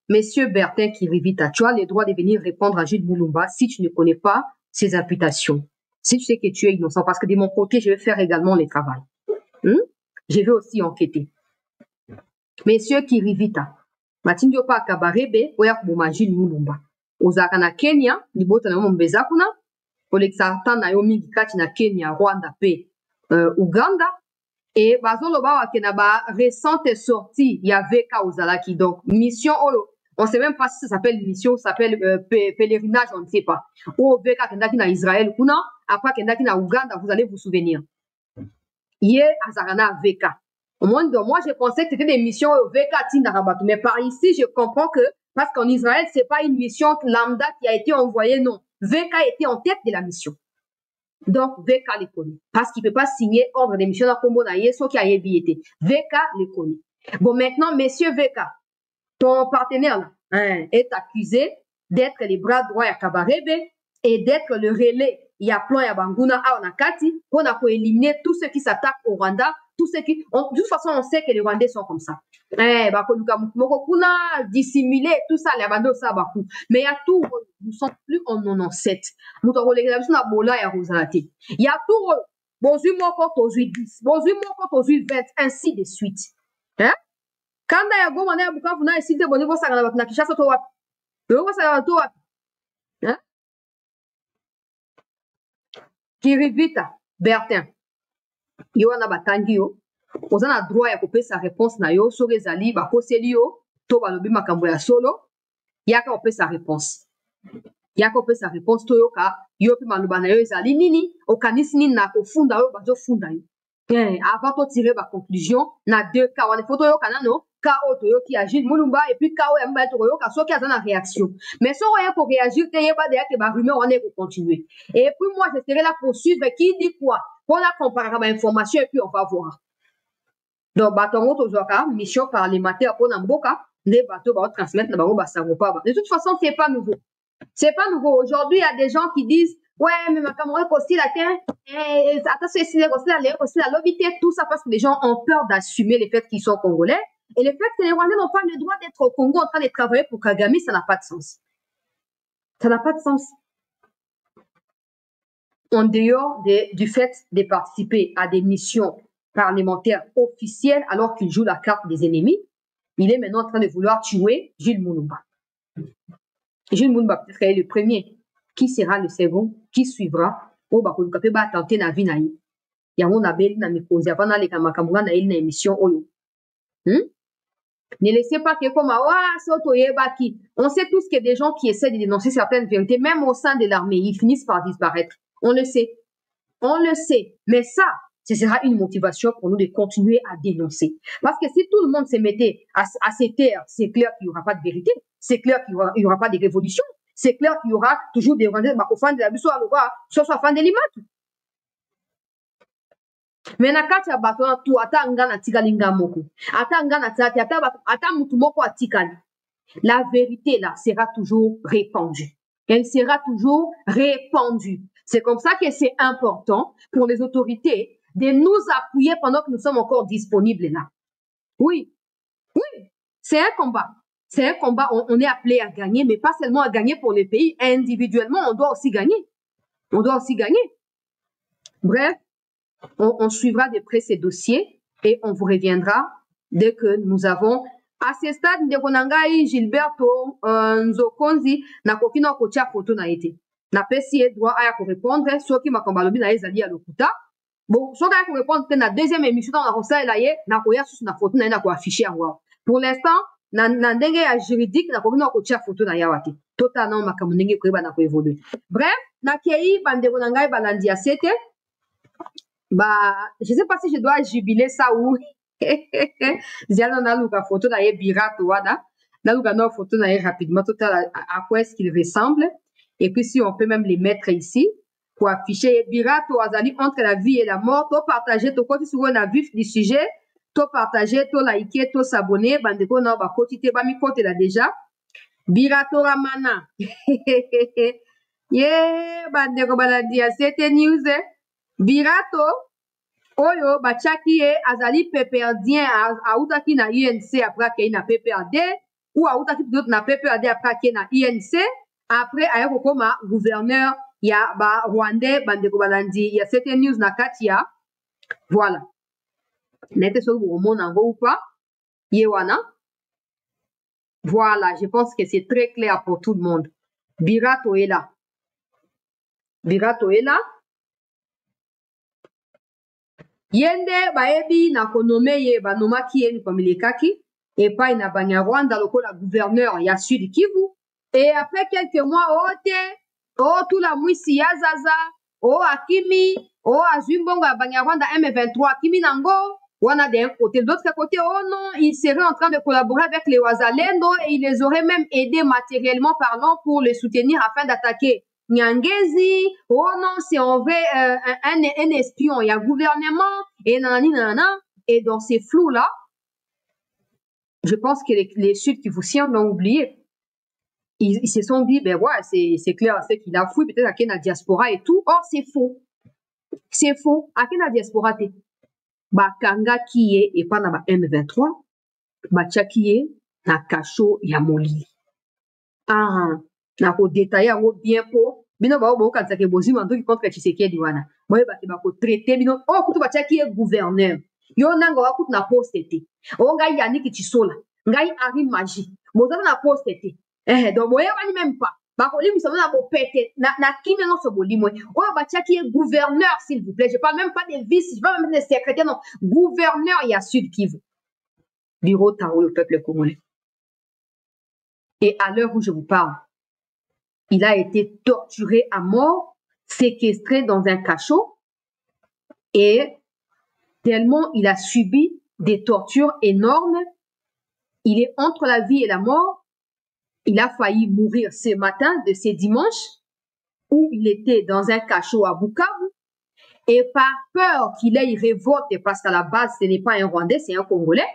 Monsieur Bertin Kirivita, tu as le droit de venir répondre à Jules Moulumba si tu ne connais pas ses imputations. Si tu sais que tu es innocent, parce que de mon côté, je vais faire également le travail. Je vais aussi enquêter. Monsieur Kirivita, Matindio pa Kabarebe, oya kuboma Jules Moulumba. Ozaka na Kenya, libota na mbeza kuna, oleksa na yo mingi kati na Kenya, Rwanda pe Uganda. Et bazoloba wa kena ba récente sortie, il y avait Kaozalaki. Donc, mission, on ne sait même pas si ça s'appelle mission, ça s'appelle pèlerinage, on ne sait pas. Ou Veka Kendaki na Israël, kuna, après Kendaki na Uganda, vous allez vous souvenir. Hier, Azarana Veka. Au moins, moi, je pensais que c'était des missions Veka Tindarabatou. Mais par ici, je comprends que, parce qu'en Israël, c'est pas une mission lambda qui a été envoyée, non. Veka était en tête de la mission. Donc, Veka les connaît. Parce qu'il ne peut pas signer ordre d'émission dans Combo Naye, sauf qu'il y a été. Veka les connaît. Bon, maintenant, monsieur Veka, ton partenaire là, est accusé d'être les bras droits à Kabarebe et d'être le relais. Il y a plan à Banguna à Onakati pour éliminer tous ceux qui s'attaquent au Rwanda, tous ceux qui. De toute façon, on sait que les Rwandais sont comme ça. Dissimulé, tout ça, les Rwandais, ça, Bakou. Mais il y a tout, nous ne sommes plus en 97. Il y a tout, bonjour, moi, quand on 10, bonjour, moi, quand on 20, ainsi de suite. Hein? Quand il y a go, on a beaucoup, vous n'avez cité, bon, vous savez, on a Kishasa, toi, vous savez, toi, hein? Kirivita, Bertin, yo wana batangi yo, oza na droit ya kopesa réponse na yo, soki ezali bakoseli yo, to balobi makambo ya solo, yaka opesa réponse. Yaka opesa réponse to yoka, yo pe maloba na yo ezali nini, okanisi nini na kofunda yo, bazofunda yo. Avant de tirer ma conclusion, na deux cas, on est photo yo kanano, cas otoyo qui agit Moulumba et puis cas ya mba toyo ka so qui a dans la réaction. Mais si on pour réagir, t'es pas derrière que ba rumeur on est pour continuer. Et puis moi je serai là pour suivre qui dit quoi. On a comparé ma information et puis on va voir. Donc batongo tozoka mission parlementaire pour Namboka, les bateaux va transmettre na bango ba savon pas. De toute façon, c'est pas nouveau. C'est pas nouveau. Aujourd'hui, il y a des gens qui disent ouais, mais ma camarade aussi la terre, attention, ici, la lobité, tout ça parce que les gens ont peur d'assumer le fait qu'ils sont congolais. Et le fait que les Rwandais n'ont pas le droit d'être au Congo en train de travailler pour Kagame, ça n'a pas de sens. Ça n'a pas de sens. En dehors du fait de participer à des missions parlementaires officielles alors qu'il joue la carte des ennemis, il est maintenant en train de vouloir tuer Jules Moulumba. Jules Moulumba peut-être qu'il est le premier. Qui sera le second? Qui suivra? Oh, bah, on peut pas tenter na vie na yi. Yango na beli na mikozi avant les kamakamura na ile na émission oyo. Ne laissez pas que comme on sait tous qu'il y a des gens qui essaient de dénoncer certaines vérités, même au sein de l'armée, ils finissent par disparaître. On le sait. On le sait. Mais ça, ce sera une motivation pour nous de continuer à dénoncer. Parce que si tout le monde se mettait à se taire, c'est clair qu'il n'y aura pas de vérité. C'est clair qu'il n'y aura pas de révolution. C'est clair qu'il y aura toujours des Rwandais au fan de la Bissau à l'Oua, soit fan de l'image. Mais na kati ya bato na tu ata ngana tikali ngamoko. Ata ngana tati ata mutu moko atikali. La vérité là sera toujours répandue. Elle sera toujours répandue. C'est comme ça que c'est important pour les autorités de nous appuyer pendant que nous sommes encore disponibles là. Oui. Oui, c'est un combat. C'est un combat, on est appelé à gagner, mais pas seulement à gagner pour les pays. Individuellement, on doit aussi gagner. On doit aussi gagner. Bref, on suivra de près ces dossiers et on vous reviendra dès que nous avons à ce stade de Konangai Gilberto Nzokonzi na kokina kocha photo na été. Na pesi droit à répondre soki makambalobi na ezali à lokuta. Bon, soki à répondre na deuxième émission dans la rosa elaye na koya sous na photo na ko afficher en voir. Pour l'instant, na ndenge ya juridique na kokina kocha photo na yawate. Totalement makambo ndenge ko ba na ko évoluer. Bref, na kei bandeko na ngai balandi ya sete. Bah, je sais pas si je dois jubiler ça ou Ziana na luka photo na ye Birato wada. Na luka na photo na ye rapidement total à quoi est-ce qu'il ressemble. Et puis si on peut même les mettre ici pour afficher Birato azali entre la vie et la mort. To partager to côté sur on vif du sujet. To partager, to liker, to s'abonner. Bandeko na ba côté te ba mi côté là déjà. Birato Ramana. Yeah, bandeko baladia c'était news. Birato oyo bachaki ye azali péperdien autaki na INC après ke na PPRD ou autaki d'autres na PPRD après ke na INC après aye kokoma gouverneur ya ba Rwandais bandeko balandi ya c'était news na katia voilà nete so bomona ngo ou pas ye wana voilà je pense que c'est très clair pour tout le monde. Birato est là. Birato est là. Yende baebi na konome ye banomaki ye mikomilekaki epai na Banyarwanda lokola gouverneur ya Sud Kivu. Et après quelques mois, tout la mwisi ya Zaza, Akimi, Azumbongo ya Banyarwanda M23, Akimi Nango, wana d'un côté. De l'autre côté, non, ils seraient en train de collaborer avec les Wazalendo et ils les auraient même aidés matériellement parlant pour les soutenir afin d'attaquer Nyangezi. Oh non, c'est en vrai un espion. Il y a un gouvernement et nanana. Et dans ces flous-là, je pense que les Sud-Kivusiens l'ont oublié. Ils se sont dit, ben ouais, c'est clair, c'est qu'il a fouillé peut-être à la diaspora et tout. Or, c'est faux. C'est faux. À la diaspora, te. Bakanga qui est, et pas dans la M23, Bacha qui est, na Kacho Yamoli. Ah, na ko détailler bien pour. Bino ba obo kan sake bozi mando ki contre Tshisekedi wana. Moye ba ko traiter bino. Oh, kutu Bacha qui est gouverneur. Yo nanga wa kutu na poste te. Oh, ngai Yannick Tshisola. Ngai Ari Magie. Bozana na poste te. Donc boye wani même pas bakoli misamo na bopete na kimi no soboli moi oyo batiaki ye gouverneur s'il vous plaît, je parle même pas des vice, je parle même des secrétaires, non, gouverneur il y a Sud Kivu bureau Tao le peuple congolais. Et à l'heure où je vous parle, il a été torturé à mort, séquestré dans un cachot et tellement il a subi des tortures énormes, il est entre la vie et la mort. Il a failli mourir ce matin de ce dimanche où il était dans un cachot à Bukavu et par peur qu'il ait révolte, parce qu'à la base ce n'est pas un Rwandais, c'est un Congolais,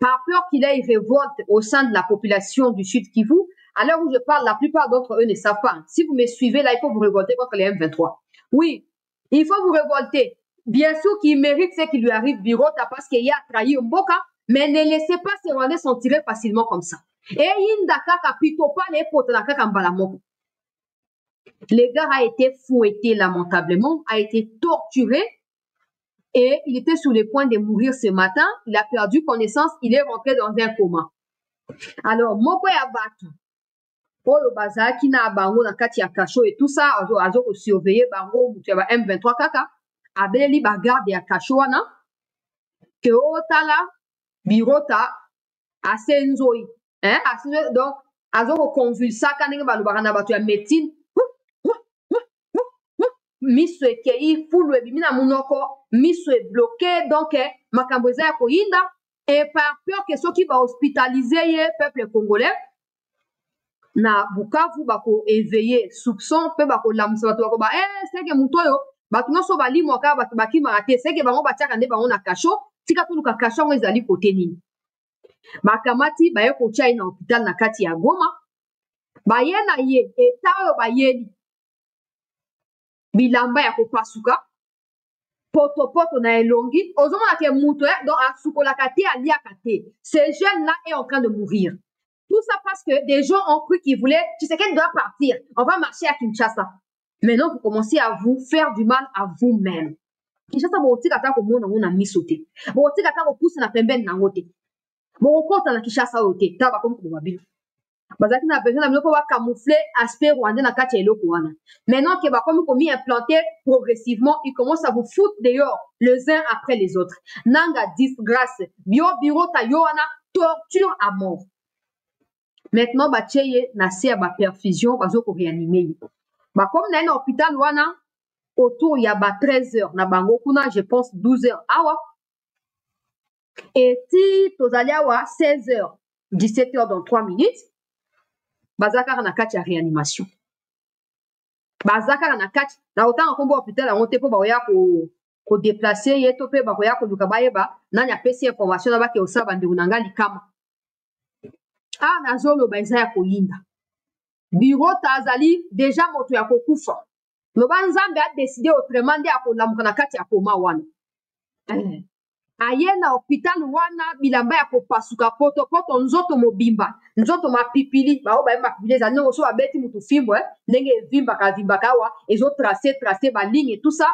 par peur qu'il ait révolte au sein de la population du Sud Kivu, à l'heure où je parle, la plupart d'entre eux ne savent pas. Si vous me suivez là, il faut vous révolter contre les M23. Oui, il faut vous révolter. Bien sûr qu'il mérite ce qui lui arrive, Birota, parce qu'il a trahi Mboka, mais ne laissez pas ces Rwandais s'en tirer facilement comme ça. Et le gars a été fouetté lamentablement, a été torturé et il était sur le point de mourir ce matin. Il a perdu connaissance, il est rentré dans un coma. Alors, moko ya batu, oyo bazaki na bango na kati ya kasho et tout ça, azo ko surveiller bango mutu ya ba M23 kaka, abeli ba garde ya kasho wana, ke otala birota asenzoi. Hein? Donc, azo ko convulsa kanenge balobaka na bato ya médecine. Miso ekei fulu ebimi na munoko, miso est bloqué, donc makambo eza ya koyinda. Et par peur que soki ba hospitaliser ye peuple congolais na Bukavu bako éveiller soupçon pe bako lamusa bato bako ba c'est que muto yo bato nyonso balimwa kaka bato bakimaka te, c'est que bango batiaka nde bango na kasho tika toluka kasho yango ezali kote nini. Bakamati baye kotia ye na hôpital na kati ya Goma, baye na ye eta oyo bayeli bilamba ya kopasuka poto na elongi ozomona ke muto donc asukolaka te aliaka te. Ce jeune là est en train de mourir. Tout ça parce que des gens ont cru qu'ils voulaient, tu sais qu'elle doit partir, on va marcher à Kinshasa. Maintenant vous commencez à vous faire du mal à vous-même. Kinshasa botika ta ko mona mona misote, botika ta ko pousse na pembeni na ngote, bokota na Kinshasa ote ta ba comme ko babilo bazaki na besoin na biloko ba camoufler aspect rwandais na kati ya eloko wana. Maintenant que ba comme komi implanté progressivement, ils commencent à vous foutre dehors les uns après les autres. Nanga disgrâce, biro ta yoana, torture à mort. Maintenant ba tcheye na se ba perfusion bazo ko réanimer. Ba comme na hôpital wana autour ya ba 13h na bango kuna je pense 12h awa. Et si tozali awa 16h 17h dans 3 minutes bazaka na kati ya réanimation bazaka na kati na otanga kombo hôpital yango te po baoya ko déplacer ye to pe bakoya ko luka bayeba nani apesi information na bake osala bandeko na nga likama nazoloba eza ya koyinda biro tazali deja moto ya kokufa loba nzambe adeside autrement nde akolamuka na kati ya koma wana aye na hôpital wana bilamba ya kopasuka poto nzoto mobimba nzoto mapipili bao bayeba mapipili ezali ndenge so babeti mutu fimbo ndenge evimbaka awa ezotrace baligne tout ça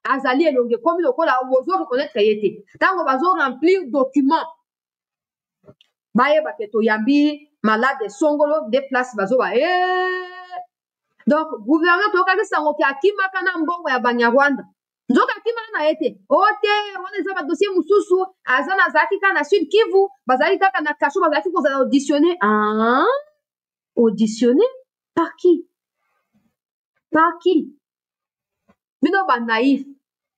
azali elonge komi lokola ozo reconnaître ye te ntango bazo remplir document bayeba ke toyambi malade songolo de place bazoba donc gouvernement tokaki sango ke akimaka na mbongo ya banyarwanda nzoka akimaka na ye te ote wana eza badossier mosusu aza nazalaki kaka na sud kivu bazalaki kaka na kasho bazalaki kozala auditionné auditionné par qui bino banaïf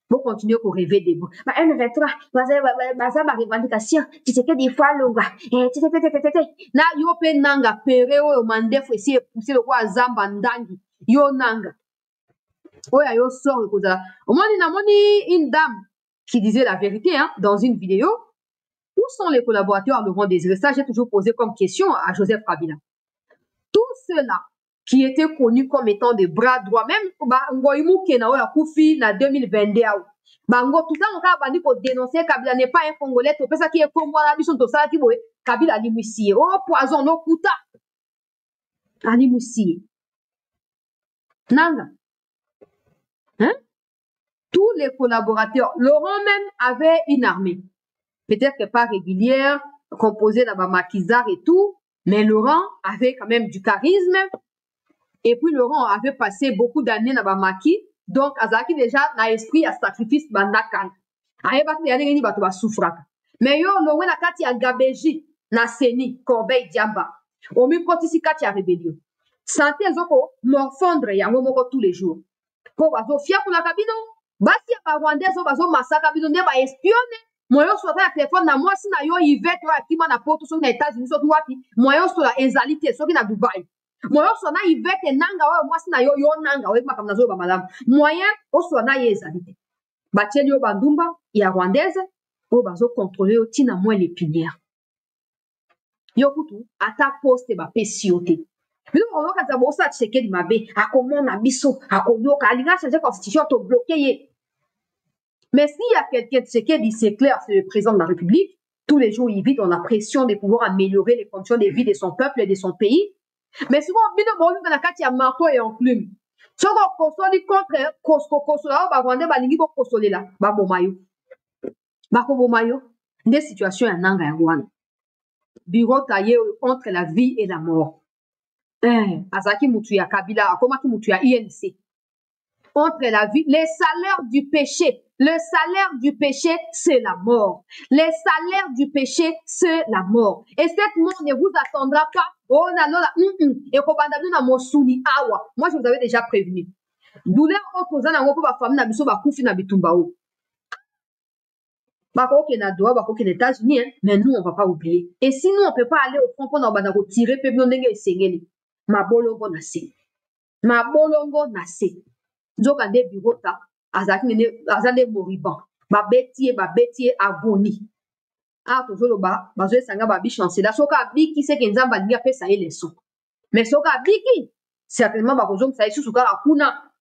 vous continuez pour rêver des bouts. M23, baza ba revendication, tu sais que des fois longa. Na yo pe nanga pere o mandefo esi pousser le quoi zamba ndangi. Yo nanga. Oya yo sort koza. Omoni na moni une dame qui disait la vérité dans une vidéo. Où sont les collaborateurs Laurent Désiré? Ça j'ai toujours posé comme question à Joseph Kabila. Tous ceux-là qui étaient connus comme étant des bras droits, même Ngoïmou Kenao Koufi na 2022. Bango tout ça on a bandi pour dénoncer Kabila n'est pas un Congolais, tout ça qui est comme moi la mission tout ça qui boye Kabila limusie. Oh poison no kuta. Animusie. Nanga. Tous les collaborateurs, Laurent même avait une armée. Peut-être que pas régulière, composée d'aba maquisard et tout, mais Laurent avait quand même du charisme. Et puis Laurent avait passé beaucoup d'années dans Bamaki, donc azaki déjà na esprit à sacrifice bandakan. Ayeba ki yani ni bato ba souffraka. Mais yo Laurent na kati ya gabeji na Seni Corbeil Diamba. Omi kotisi kati ya rébellion. Santé ezoko morfondre yango moko tous les jours. Po bazo fia kuna kabino, basi ya ba Rwandais bazo masaka bino ne ba espionner. Moyo so ta téléphone na moi si na yo Yvette wa kima na poto so na États-Unis so wapi. Moyo so la ezalité so ki na Dubai. Moyen sona Yvette nanga wa mwasi na yo nanga wa makamna zo ba malamu moyen osona ye ezalite batieli yo bandumba ya rwandaise o bazo contrôler o tina moins l'épinière yo kutu ata poste ba pesiote bino on ka za bosa Tshisekedi mabe akomona biso akoyoka alinga changer constitution to bloquer ye mais s'il y a quelqu'un Tshisekedi c'est clair c'est le président de la République tous les jours il vit dans la pression de pouvoir améliorer les conditions de vie de son peuple et de son pays. Mais si vous bino bon na kati ya marteau et enclume soko kosoli contre kosola ba Rwanda balingi bo kosolela ba bomayo bako bomayo des situations ya nanga ya Rwanda bureau taillé entre la vie et la mort azaki mutu ya Kabila akomaki mutu ya INC entre la vie les salaires du péché le salaire du péché c'est la mort les salaires du péché c'est la mort et cette mort ne vous attendra pas. Oh na lola et kobanda na mosuni awa moi je vous avais déjà prévenu douleur opposant na ngoko ba famille na biso ba kufi na bitumba o ba ko ke na doa ba ko ke les États-Unis mais nous on va pas oublier et si nous on peut pas aller au front pour na banda ko tirer pe bien ndenge esengeli mabolongo na se nzoka nde birota azaki moriband babeti agonie tozoloba bazoesanga babi chancela soki abiki seke nzambe alingi apesa ye leson mais soki abiki certainement bakozongisa ye susu kaka kuna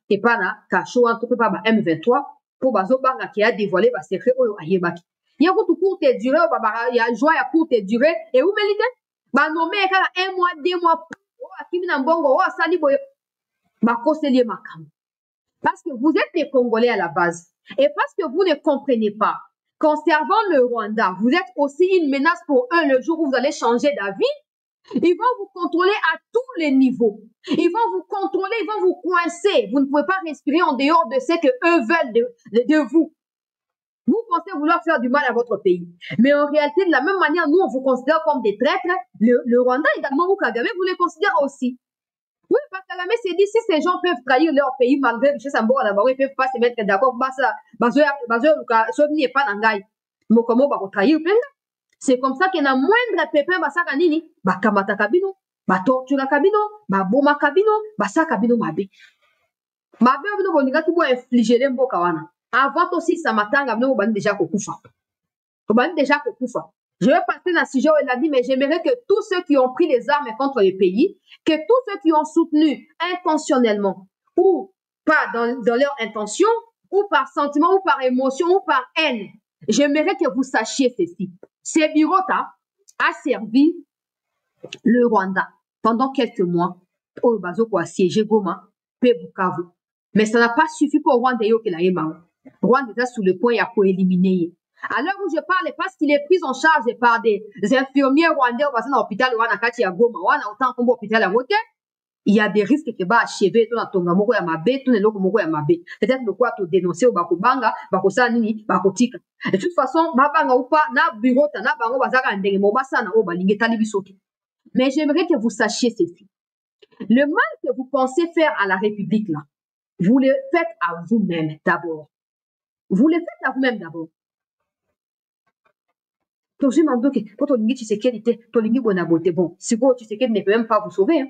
epa na kasho wana to mpe pa ba M23 mpo bazobangaki ya dévoile basecret oyo ayebaki ye kutu courte durée oyo ya joie ya courte durée eumeli te banome ye kaka 1 mois 2 mois oyo akimi na mbongo oyo asali boye bakoseli ye makambo parce que vous êtes des Congolais à la base et parce que vous ne comprenez pas concernant le Rwanda, vous êtes aussi une menace pour eux le jour où vous allez changer d'avis. Ils vont vous contrôler à tous les niveaux. Ils vont vous contrôler, ils vont vous coincer. Vous ne pouvez pas respirer en dehors de ce que eux veulent de vous. Vous pensez vouloir faire du mal à votre pays. Mais en réalité, de la même manière, nous, on vous considère comme des traîtres. Le Rwanda, également, vous, Kagame, vous les considérez aussi. Oui, parce que Kagame s'est dit, si ces gens peuvent trahir leur pays malgré richesse en bord d'abord, ils peuvent pas se mettre d'accord. mokomo ba trahir penga. C'est comme ça qu'il y a moindre pépin basaka nini ba kamata kabino ba tortura kabino ba boma kabino ba sa kabino mabe bino boninga ki bo infliger le mboka wana avant aussi ça matanga bino bani déjà kokufa je vais passer dans ce sujet où il a dit mais j'aimerais que tous ceux qui ont pris les armes contre le pays, que tous ceux qui ont soutenu intentionnellement ou pas dans leur intention ou par sentiment ou par émotion ou par haine, j'aimerais que vous sachiez ceci. Sebirota a servi le Rwanda pendant quelques mois au Bazoko a siégé Goma, puis Bukavu. Mais ça n'a pas suffi pour Rwanda que la Rwanda est sur le point pour éliminer. À l'heure où je parle, parce qu'il est pris en charge par des infirmiers rwandais au bassin de l'hôpital Rwanda à Goma, autant comme l'hôpital à Rote, il y a des risques que va achever tout dans ton moko ya mabe, tout le moko ya mabe. Peut-être le quoi te dénoncer au bakobanga, bakosa nini, bakotika. De toute façon, babanga ou pas, na bureau, na bango bazaka ndenge mobasa na o balinge talibisoki. Mais j'aimerais que vous sachiez ceci. Le mal que vous pensez faire à la République là, vous le faites à vous-même d'abord. Vous le faites à vous-même d'abord. Bon, si vous Tshisekedi ne peut même pas vous sauver. Hein.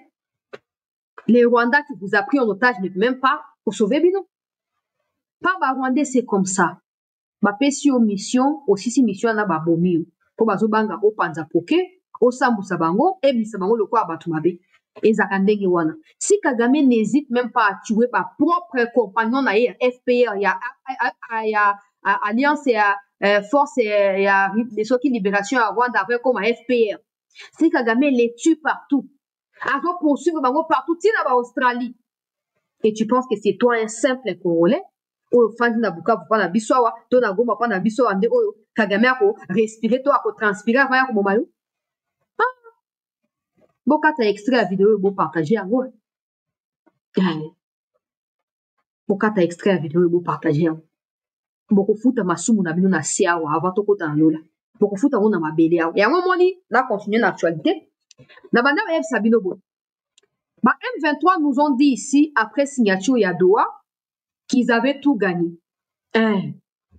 Les Rwandais qui vous a pris en otage ne peut même pas vous sauver, bino. Pas ba Rwandais, c'est comme ça. Ba pesi o mission, aussi si mission na ba bomi. Po bazo banga o panza poke, o sambu sabango, e bisabango le kwa batu mabe. Et zakandenge wana. Si Kagame n'hésite même pas à tuer par propre compagnon na FPR, il y a Alliance et Force et les Soki Libération à Rwanda avec comme FPR. Si Kagame les tue partout, alors poursuivre bango partout, tina ba Australie. Et tu penses que c'est toi un simple Congolais? Oyo fandi na Bukavu pa na biso awa, to na Goma pa na biso ande oyo Kagame ako respirer to ako transpirer avant ko momayo. Boka ta extrait la vidéo bo partager yango. Boka ta extrait la vidéo bo partager yango. Boko futa masumu na bino na siawa avant to kota na lola. Boko futa ngona mabele yawo. Yango moni la continuer l'actualité. Na banda ba yebisa bino bo. Ba M23 nous ont dit ici après signature ya Doha qu'ils avaient tout gagné.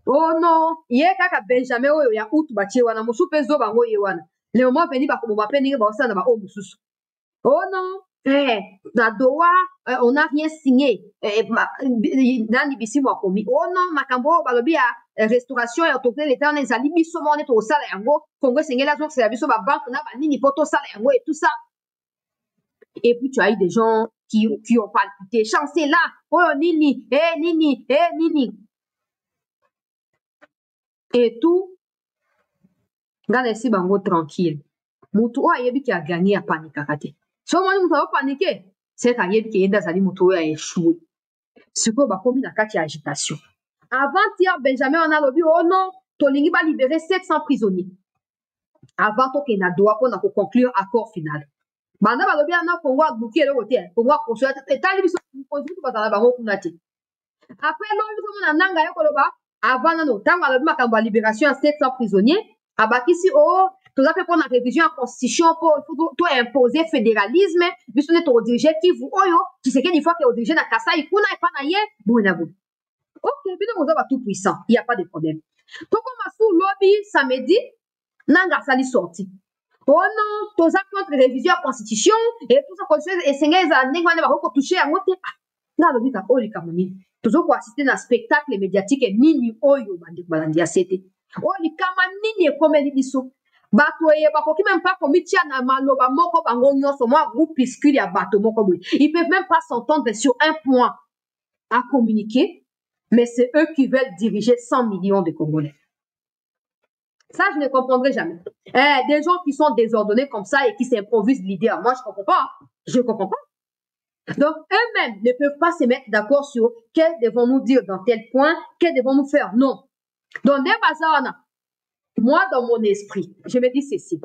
Oh non, ye kaka Benjamin oyo ya utu batie wana musu pezo bango ye wana. Le moment venu ba ko ba peninga ba osana ba o mususu. Oh non, na Doha on n'a rien signé. Nani bisi mo komi. Oh non, makambo balobi ya restauration et autochtone l'état na zali biso mo ne to sala yango. Congo sengela zo c'est biso ba banque na ba nini poto sala yango et tout ça. Et puis tu as eu des gens qui ont palpité, chancé là, oh nini, nini, nini. Et tout, regardez si bango tranquille. Moutou a yebi qui a gagné à paniquer. Si on m'a dit paniquer, c'est qu'à yebi qui est dans sa moutou a échoué. Ce qu'on va commis dans la agitation. Avant-hier, Benjamin on a lobby, oh non, Tolingi va libérer 700 prisonniers. Avant qu'il n'a droit pour conclure accord final. Banda balobi ana Congo abuki le côté Congo konsola etali biso konsola batala bango kunati après non biso mona nanga yo koloba avant nano tanga balobi makambo ya libération à 700 prisonniers abakisi o toza pe pona révision en constitution pour to imposer fédéralisme biso ne to diriger Kivu oyo Tshisekedi fois que diriger na Kasai kuna e pa na ye bona bo OK bino moza ba tout puissant il y a pas de problème to comme sous lobby samedi nanga sali sorti. Oh non, tous contre révision à constitution et tout ça constitution et seigneur za ndenge wana bako toucher yango te. Na lobi ka oli kamoni. Tous ko assister na spectacle médiatique nini oyo bandi balandi ya sete. Oli kama nini e komeli biso. Bato ye bakoki même pas komitia na maloba moko bango nyonso moi groupuscule ya bato moko boy. Ils peuvent même pas s'entendre sur un point à communiquer, mais c'est eux qui veulent diriger 100 millions de Congolais. Ça, je ne comprendrai jamais. Des gens qui sont désordonnés comme ça et qui s'improvisent leader. Moi, je comprends pas. Je comprends pas. Donc, eux-mêmes ne peuvent pas se mettre d'accord sur qu'est devons-nous dire dans tel point, qu'est devons-nous faire. Non. Donc, des bazars, moi, dans mon esprit, je me dis ceci.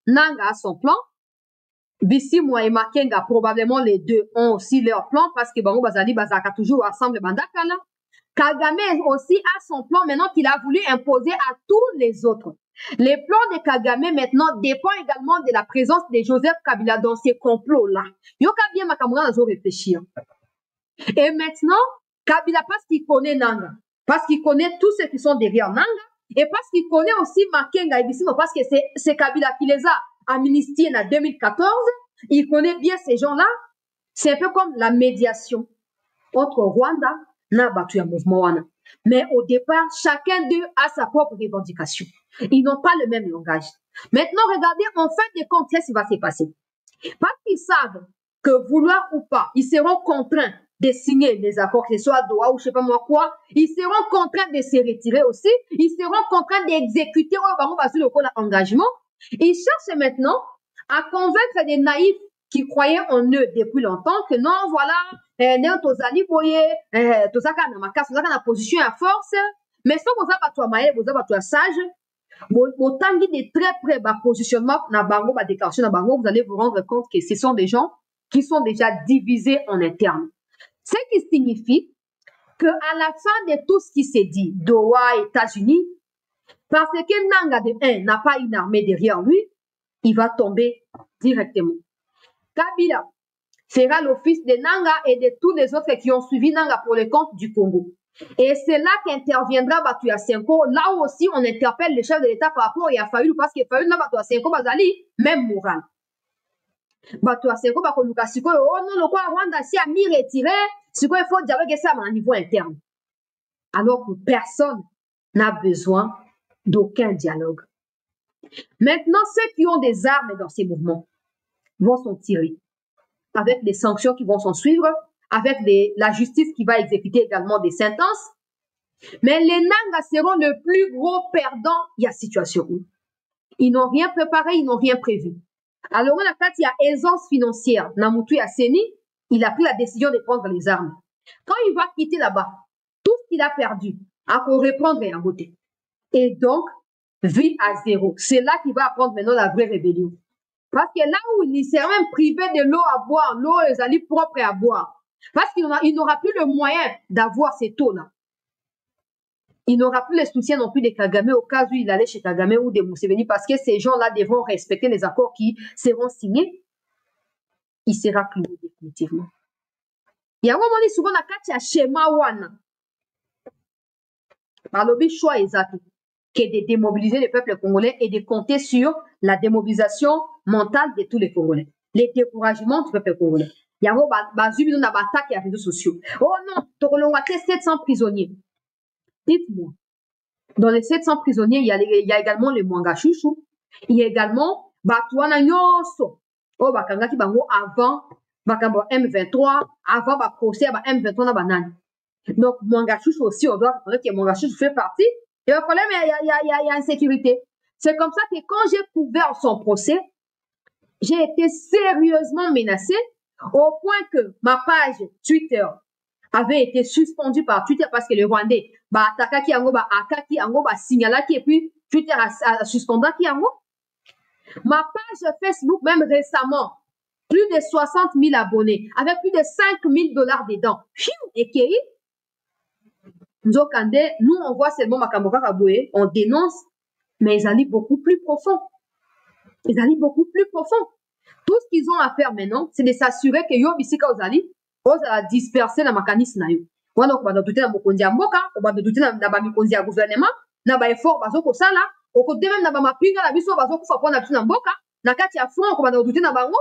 Nanga a son plan. Bissi, moi et Makenga, probablement les deux ont aussi leur plan parce que Bango Bazali Bazaka toujours ensemble Bandakala. Kagame aussi a son plan maintenant qu'il a voulu imposer à tous les autres. Les plans de Kagame maintenant dépendent également de la présence de Joseph Kabila dans ces complots-là. Yoka bien Makamura nous réfléchir. Et maintenant, Kabila, parce qu'il connaît Nanga, parce qu'il connaît tous ceux qui sont derrière Nanga, Et parce qu'il connaît aussi Makenga Ebissimo, parce que c'est Kabila qui les a amnistiés en 2014, il connaît bien ces gens-là. C'est un peu comme la médiation entre Rwanda et Batuya Mouvement. Mais au départ, chacun d'eux a sa propre revendication. Ils n'ont pas le même langage. Maintenant, regardez, en fin de compte, qu'est-ce qui va se passer? Parce qu'ils savent que vouloir ou pas, ils seront contraints de signer les accords, que ce soit Doha ou je sais pas moi quoi, ils seront contraints de se retirer aussi, ils seront contraints d'exécuter l'engagement. Ils cherchent maintenant à convaincre des naïfs qui croyaient en eux depuis longtemps que non, voilà, nous tozali boye, tozaka na makasi, tozaka na position à force, mais si vous avez toi maïe, vous avez toi sage, autant de très près bas positionnement na bango, bas déclaration na bango, vous allez vous rendre compte que ce sont des gens qui sont déjà divisés en interne. Ce qui signifie que à la fin de tout ce qui s'est dit, Doha, États-Unis, parce que Nanga de 1 n'a pas une armée derrière lui, il va tomber directement. Kabila fera l'office de Nanga et de tous les autres qui ont suivi Nanga pour le compte du Congo. Et c'est là qu'interviendra Batuya Senko. Là aussi, on interpelle le chef de l'État par rapport à Fayoulou, parce que Fayoulou n'a Batuya Senko Bazali, même moral. Batuya Senko Bakoluka Siko, oh non, le quoi, Rwanda, si a mis retiré, Siko, il faut dialoguer ça à un niveau interne. Alors que personne n'a besoin d'aucun dialogue. Maintenant, ceux qui ont des armes dans ces mouvements vont s'en tirer avec les sanctions qui vont s'en suivre, avec la justice qui va exécuter également des sentences. Mais les Nanga seront le plus gros perdant de la situation. Ils n'ont rien préparé, ils n'ont rien prévu. Alors, quand il y a aisance financière, Namutu Aseni, il a pris la décision de prendre les armes. Quand il va quitter là-bas, tout ce qu'il a perdu, à reprendre et en beauté. Et donc, vie à zéro. C'est là qu'il va apprendre maintenant la vraie rébellion. Parce que là où il s'est même privé de l'eau à boire, l'eau est allée propre à boire. Parce qu'il n'aura plus le moyen d'avoir cette eau-là. Il n'aura plus le soutien non plus de Kagame au cas où il allait chez Kagame ou de Museveni, parce que ces gens-là devront respecter les accords qui seront signés. Il sera cloué définitivement. Il y a un moment souvent la carte à schéma wana. Par le choix exact, qui est de démobiliser le peuple congolais et de compter sur la démobilisation mentale de tous les Congolais. Les découragements du peuple congolais. Il y a un attaque à les réseaux sociaux. Oh non, tu as 700 prisonniers. Dites-moi, dans les 700 prisonniers, il y a également les Mwanga Chouchou. Il y a également Batouana Nyoso. Oh, Bakangaki Bango avant, Bakambo M23, avant procès à M23 na banane. Donc, Mwanga Chouchou aussi, on doit reconnaître que Mwanga Chouchou fait partie. Et le problème, il y a insécurité. C'est comme ça que quand j'ai couvert son procès, j'ai été sérieusement menacée au point que ma page Twitter avait été suspendue par Twitter parce que le Rwandais, attaqué yango, akaki yango, signalaki, et puis Twitter a suspendu yango. Ma page Facebook, même récemment, plus de 60 000 abonnés, avec plus de 5 000 $ dedans. Et qui nous, on voit seulement Makamboka Kaboué, on dénonce, mais ils allaient beaucoup plus profond. Ils allaient beaucoup plus profond. Tout ce qu'ils ont à faire maintenant, c'est de s'assurer que yo bisika ozali, ozala disperser na makanisi na yo. Wana ko ba douter na mokonzi ya mboka, ko ba douter na ba mikonzi ya gouvernement, na ba effort bazo ko sala, ko ko même na ba mapinga na biso bazo ko fa pona biso na mboka, na kati ya front ko ba douter na bango,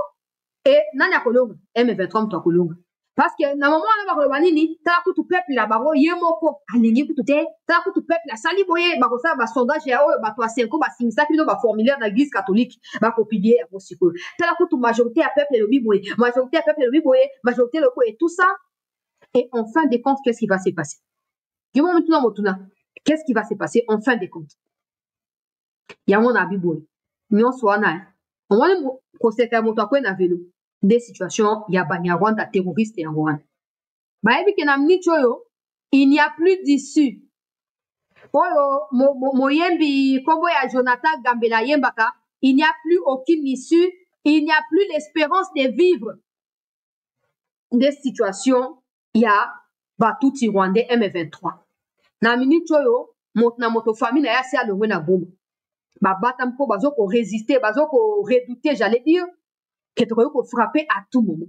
et nani akolonga, M23 to akolonga. Parce que na moment na ba koloba nini, ta kutu peuple la bango yemoko, alingi kutu te, ta kutu peuple la sali boye, ba ko sa ba sondage ya oyo ba to asenko ba simisa kino ba formulaire na l'église catholique, ba ko publier ya mosiko. Ta kutu majorité à peuple le biboye, majorité à peuple le biboye, majorité le ko et tout ça. Et en fin de compte, qu'est-ce qui va se passer? Qu'est-ce qui va se passer en fin de compte? Il y a mon avis boye. Nyon soana. On va le conseiller moto akwe na vélo. Des situations, il y a Banyarwanda terroriste et en Rwanda. Il n'y a plus d'issue. Moyembi, Kombo ya Jonathan Gambela Yembaka, il n'y a plus aucune issue, il n'y a plus l'espérance de vivre. Des situations, il y a Batuti Rwandais M23. Na minute choyo, na moto famille na yasi alongwe na bombe. Batam ko bazoko résister, bazoko redouter, j'allais dire. Que tu peux frapper à tout moment.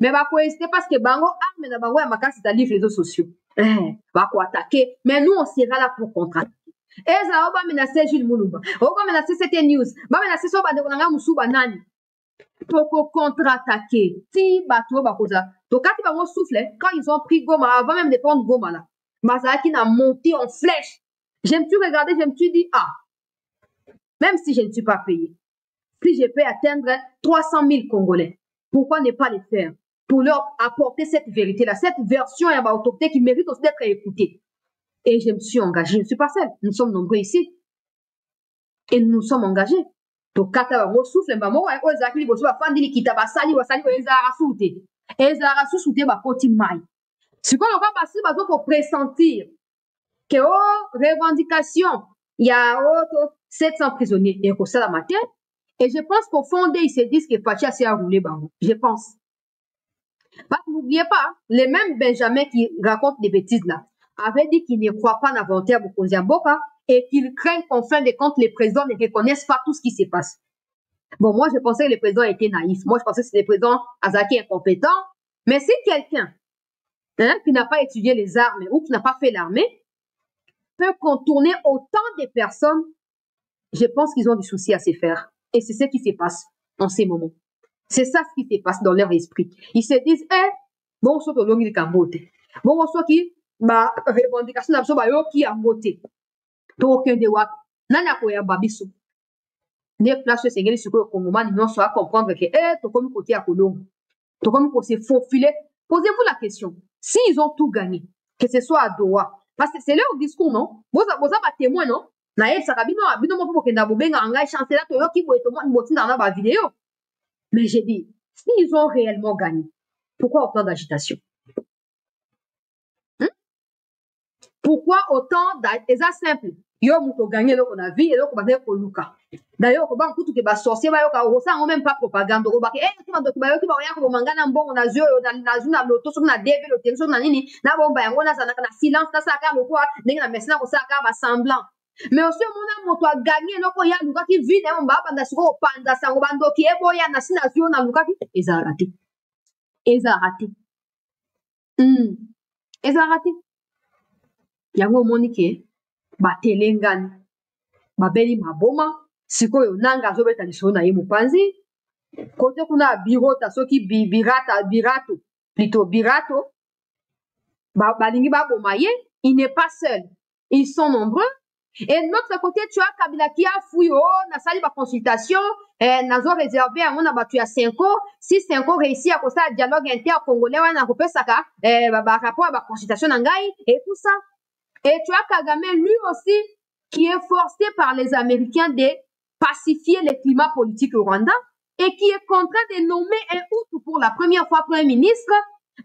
Mais va quoi hésiter parce que bango arme na bango ya makasi ta livre réseaux sociaux. Va quoi attaquer. Mais nous on sera là pour contre-attaquer. eza oba menacer Jules Mulumba oba menacer cette news ba menacer so bande konanga musuba nani toko contre-attaquer ti bato bakoza to kati bango souffle quand ils ont pris Goma avant même de prendre Goma là Mazaki n'a monté en flèche. Je me suis regardé, je me suis dit ah, même si je ne suis pas payé, si je peux atteindre 300 000 Congolais, pourquoi ne pas le faire pour leur apporter cette vérité-là, cette version et autochtone qui mérite aussi d'être écoutée. Et je me suis engagée, je ne suis pas seule, nous sommes nombreux ici. Et nous nous sommes engagés. Donc, quand on souffle, on a dit que on a dit que basali basali ezara soute. Ezara soute ba koti mai. Si on va passer pour pressentir que revendication, il y a 700 prisonniers et ça la matière. Et je pense qu'au fond, ils se disent que Fatia s'est roulé bango. Je pense. Parce que n'oubliez pas, les mêmes Benjamin qui racontent des bêtises là, avaient dit qu'ils ne croient pas dans volontaire Bokonzi Mboka et qu'ils craignent qu'en fin de compte, les présidents ne reconnaissent pas tout ce qui se passe. Bon, moi, je pensais que les présidents étaient naïfs. Moi, je pensais que c'était les présidents Azaki incompétents. Mais si quelqu'un qui n'a pas étudié les armes ou qui n'a pas fait l'armée peut contourner autant de personnes, je pense qu'ils ont du souci à se faire. Et c'est ce qui se passe en ces moments. C'est ça ce qui se passe dans leur esprit. Ils se disent, bon, soit au long du Cambote. Bon, soit qui, bah, revendication d'absolu, qui a voté. Donc, aucun de wak. Nana koya babiso. Ne place ce Seigneur sur le Congomani, non, soit comprendre que, to comme côté à Colombo. To comme pour se faufiler. Posez-vous la question. S'ils ont tout gagné, que ce soit à Doha, parce que c'est leur discours, non? Vous avez témoin, non? Mais j'ai dit, s'ils ont réellement gagné, pourquoi autant d'agitation? Pourquoi autant d'agitation? C'est simple. Yo muto gagné là qu'on a vu et là qu'on va koluka. D'ailleurs, on va tout que sorcier va yo ça même pas propagande. On va que tu vas documenter qui va rien ko mangana mbongo na zio na zuna loto so na deve lo tenso na nini na bomba yango na silence na saka lo quoi ndenge na mesina ko saka ba semblant. Mais aussi mon moto a gagné loko ya luka ki vide on ba banda siko panda sango bando ki e boya na sina zio na luka ki eza raté. Eza raté. Yango monike batelengani babeli maboma sikoyo nanga azobeta lisolo na ye mopanzi kote kuna birota soki birato balingi baboma ye, il n'est pas seul, ils sont nombreux. Et de l'autre côté, tu as Kabila qui a fouillé, na sali ba consultation, nazo réservé à mon abatu à 5 ans. Si 5 ans réussi à causer un dialogue inter-congolais, on a repéré ça, rapport à la consultation n'angai, et tout ça. Et tu as Kagame, lui aussi, qui est forcé par les Américains de pacifier le climat politique au Rwanda et qui est contraint de nommer un Hutu pour la première fois Premier ministre,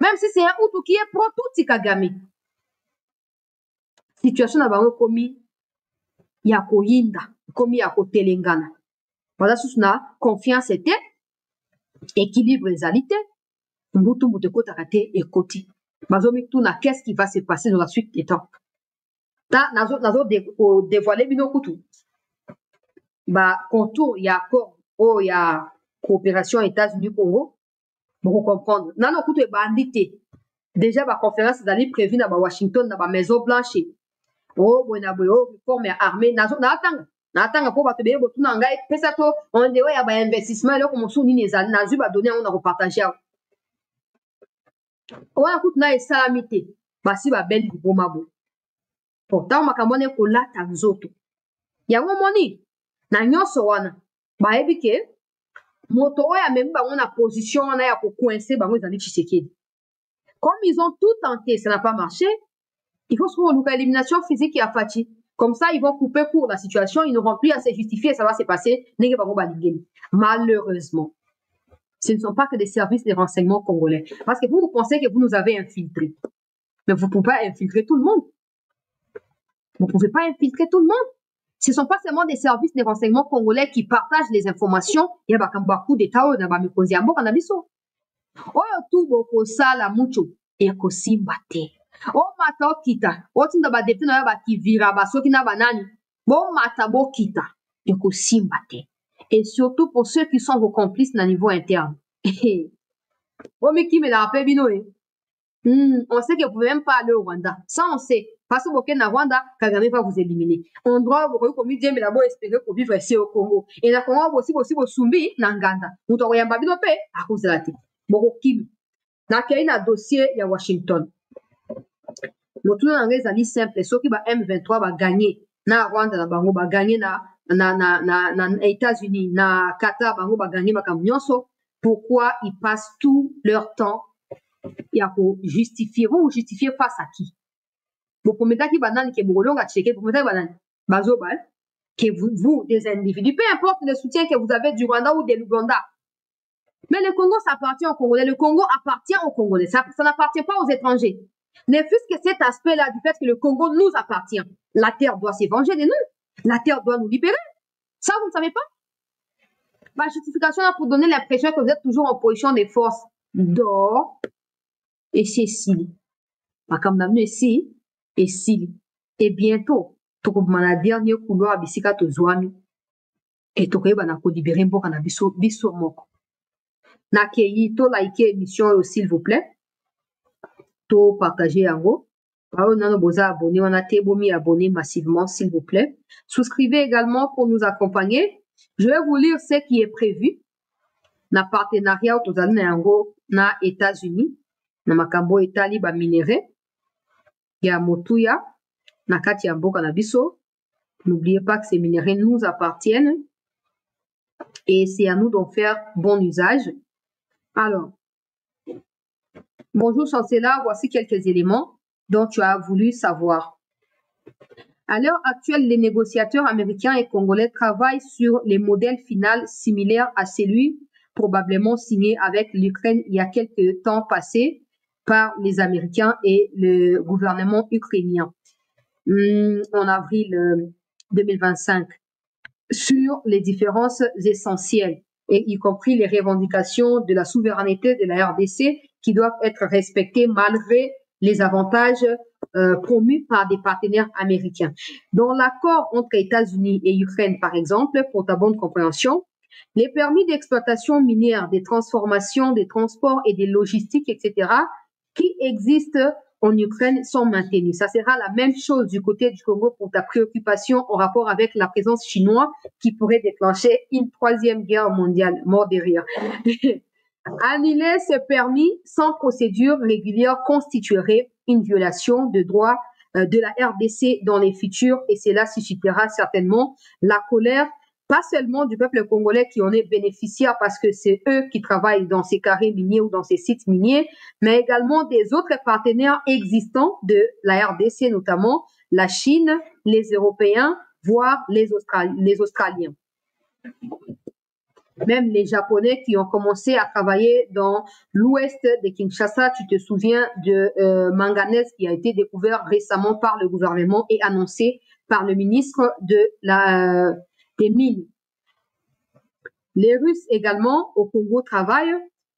même si c'est un Hutu qui est pro-Tutsi Kagame. Situation na bango komi ya koyinda, komi ya kotelengana. Voilà sous na confiance était, équilibre ezalité, mbutu kota kate ekoti. Bazomi tuna qu'est-ce qui va se passer dans la suite des temps. Nazo dévoiler bino kutu. Ba contour ya accord ya coopération États-Unis-Congo. Pour comprendre. Nano kutu e bandité. Déjà ba conférence d'aller prévue na ba Washington na ba Maison Blanche. Bona boyo forme armée nazo natanga po bato beye botuna ngai pesa to on de ya ba investissement là comme sou nini ezali nazu ba donner on a repartager. Wana kutu na esalamité. Basi ba bel boma bo. Pourtant makambo ne kolata nzoto. Yango moni na nyonso wana bayebi ke moto oyo amemi bango na position wana ya kocoincer bango ezali Tshisekedi. Comme ils ont tout tenté, ça n'a pas marché, il faut se trouver une élimination physique et à Fati. Comme ça, ils vont couper court la situation, ils n'auront plus à se justifier et ça va se passer. Malheureusement, ce ne sont pas que des services de renseignement congolais. Parce que vous pensez que vous nous avez infiltrés. Mais vous ne pouvez pas infiltrer tout le monde. Vous ne pouvez pas infiltrer tout le monde. Ce ne sont pas seulement des services de renseignement congolais qui partagent les informations. Il y a beaucoup d'États où il y a des canabiso. Oyo tu boko sala mucho ekosimba te. O mata okita. Otinda ba depute na ba kivira ba soki na banani. Bo mata bo kita ekosimba te. Et surtout pour ceux qui sont vos complices na niveau interne. Oh mais qui me l'a rappelé bino On sait que vous pouvez même pas aller au Rwanda. Ça on sait. Parce que au Rwanda, Kagame va vous éliminer. On doit vous comme dire, mais d'abord espérer pour vivre ici au Congo. Et na Congo aussi au Sumbi, Nanganda. Nous t'envoyons un babino paix à cause de la tête. Bon, Kim. Na qu'il y a un dossier, il y a Washington. Le tout dans les amis simples, ceux qui va M23 va gagner. Na Rwanda, na Bango va gagner na États-Unis, na Qatar, Bango va gagner ma camionso. Pourquoi ils passent tout leur temps à justifier, vous justifier face à qui? Vous pouvez mettre qui banane qui est boulot à checker, vous mettez banane, bazobal, que vous, des individus, peu importe le soutien que vous avez du Rwanda ou de l'Ouganda. Mais le Congo, ça appartient aux Congolais. Le Congo appartient aux Congolais. Ça n'appartient pas aux étrangers. Ne fût-ce que cet aspect-là du fait que le Congo nous appartient. La terre doit s'évanger de nous. La terre doit nous libérer. Ça, vous ne savez pas? Ma justification là pour donner l'impression que vous êtes toujours en position de force d'or et c'est Sili. Comme nous ici et Sili. Et bientôt, tu vas la dernière couloir bisika to zwami et tu vas na ko libérer mboka na biso moko. Na keyi to like émission s'il vous plaît. To partager yango. Par nano boza abonné, on a bomi abonné massivement s'il vous plaît. Souscrivez également pour nous accompagner. Je vais vous lire ce qui est prévu. Na partenariat aux yango na États-Unis. Na makambo etali ba minéré. Ya motuya. Na kati ya mboka na biso. N'oubliez pas que ces minéraux nous appartiennent. Et c'est à nous d'en faire bon usage. Alors, bonjour chancelier, voici quelques éléments dont tu as voulu savoir. À l'heure actuelle, les négociateurs américains et congolais travaillent sur les modèles finaux similaires à celui probablement signé avec l'Ukraine il y a quelques temps passés par les Américains et le gouvernement ukrainien en avril 2025 sur les différences essentielles, et y compris les revendications de la souveraineté de la RDC qui doivent être respectées malgré les avantages promus par des partenaires américains. Dans l'accord entre États-Unis et Ukraine, par exemple, pour ta bonne compréhension, les permis d'exploitation minière, des transformations, des transports et des logistiques, etc., qui existent en Ukraine sont maintenus. Ça sera la même chose du côté du Congo pour ta préoccupation en rapport avec la présence chinoise qui pourrait déclencher une troisième guerre mondiale. Mort de rire. Annuler ce permis sans procédure régulière constituerait une violation de droit de la RDC dans les futurs et cela suscitera certainement la colère pas seulement du peuple congolais qui en est bénéficiaire parce que c'est eux qui travaillent dans ces carrés miniers ou dans ces sites miniers, mais également des autres partenaires existants de la RDC, notamment la Chine, les Européens, voire les Australiens. Même les Japonais qui ont commencé à travailler dans l'ouest de Kinshasa, tu te souviens de manganèse qui a été découvert récemment par le gouvernement et annoncé par le ministre des mines. Les Russes également au Congo travaillent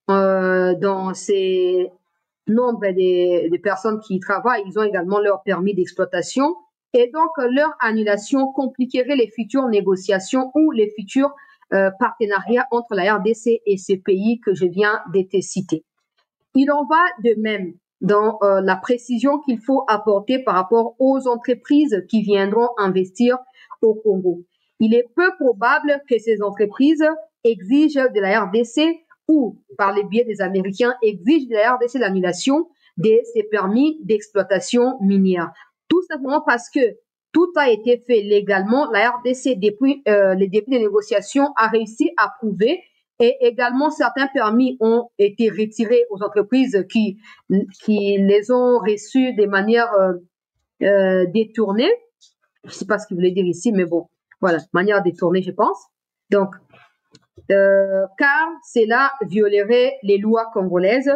dans ces nombres de personnes qui travaillent. Ils ont également leur permis d'exploitation et donc leur annulation compliquerait les futures négociations ou les futurs partenariats entre la RDC et ces pays que je viens de te citer. Il en va de même dans la précision qu'il faut apporter par rapport aux entreprises qui viendront investir au Congo. Il est peu probable que ces entreprises exigent de la RDC ou, par les biais des Américains, exigent de la RDC l'annulation de ces permis d'exploitation minière. Tout simplement parce que tout a été fait légalement. La RDC, depuis les débuts des négociations, a réussi à prouver et également certains permis ont été retirés aux entreprises qui les ont reçus de manière détournée. Je ne sais pas ce qu'il voulait dire ici, mais bon. Voilà, manière détournée, je pense. Donc, car cela violerait les lois congolaises,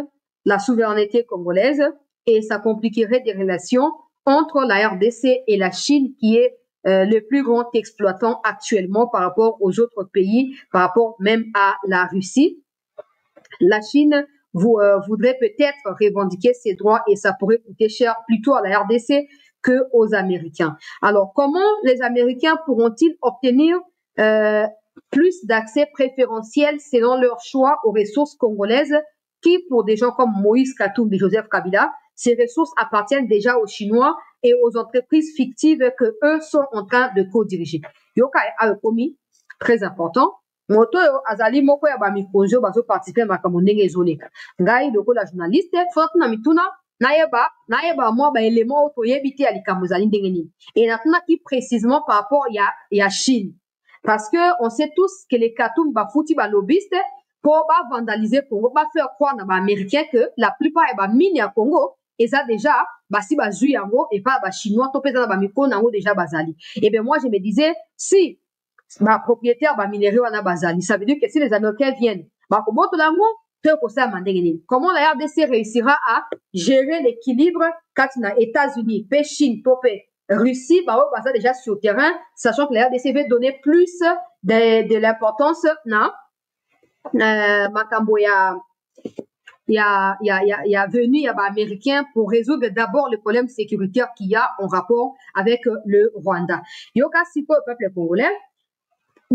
la souveraineté congolaise, et ça compliquerait des relations entre la RDC et la Chine, qui est le plus grand exploitant actuellement par rapport aux autres pays, par rapport même à la Russie. La Chine voudrait peut-être revendiquer ses droits et ça pourrait coûter cher plutôt à la RDC que aux Américains. Alors, comment les Américains pourront-ils obtenir plus d'accès préférentiel selon leur choix aux ressources congolaises qui, pour des gens comme Moïse Katumbi et Joseph Kabila, ces ressources appartiennent déjà aux Chinois et aux entreprises fictives que eux sont en train de co-diriger. Yoka a commis, très important. Moto azali moko ya ba mikonzo bazo participer makambo ndenge ezoleka. Ngai lokola journaliste, faut na mituna nayeba moi ba élément toyebi te ya likambo ezali ndenge nini. Et natunaki précisément par rapport ya Chine. Parce que on sait tous que les Katoum ba fouti ba lobbyiste pour ba vandaliser Congo, ba faire croire na ba américain que la plupart ya ba mine ya Congo eza déjà basi bazui yango et pas ba chinois to pesa na ba mikona yango déjà bazali. Et bien moi je me disais si ma propriétaire ba minerai wana bazali, ça veut dire que si les Américains viennent ba ko boto lango te ko sa mandenge nini. Comment la RDC réussira à gérer l'équilibre quand na États-Unis, pe Chine, to pe Russie, bah ça déjà sur le terrain, sachant que la RDC veut donner plus de l'importance na makambo ya venu ya ba américain pour résoudre d'abord le problème sécuritaire qu'il y a en rapport avec le Rwanda. Yoka siko peuple congolais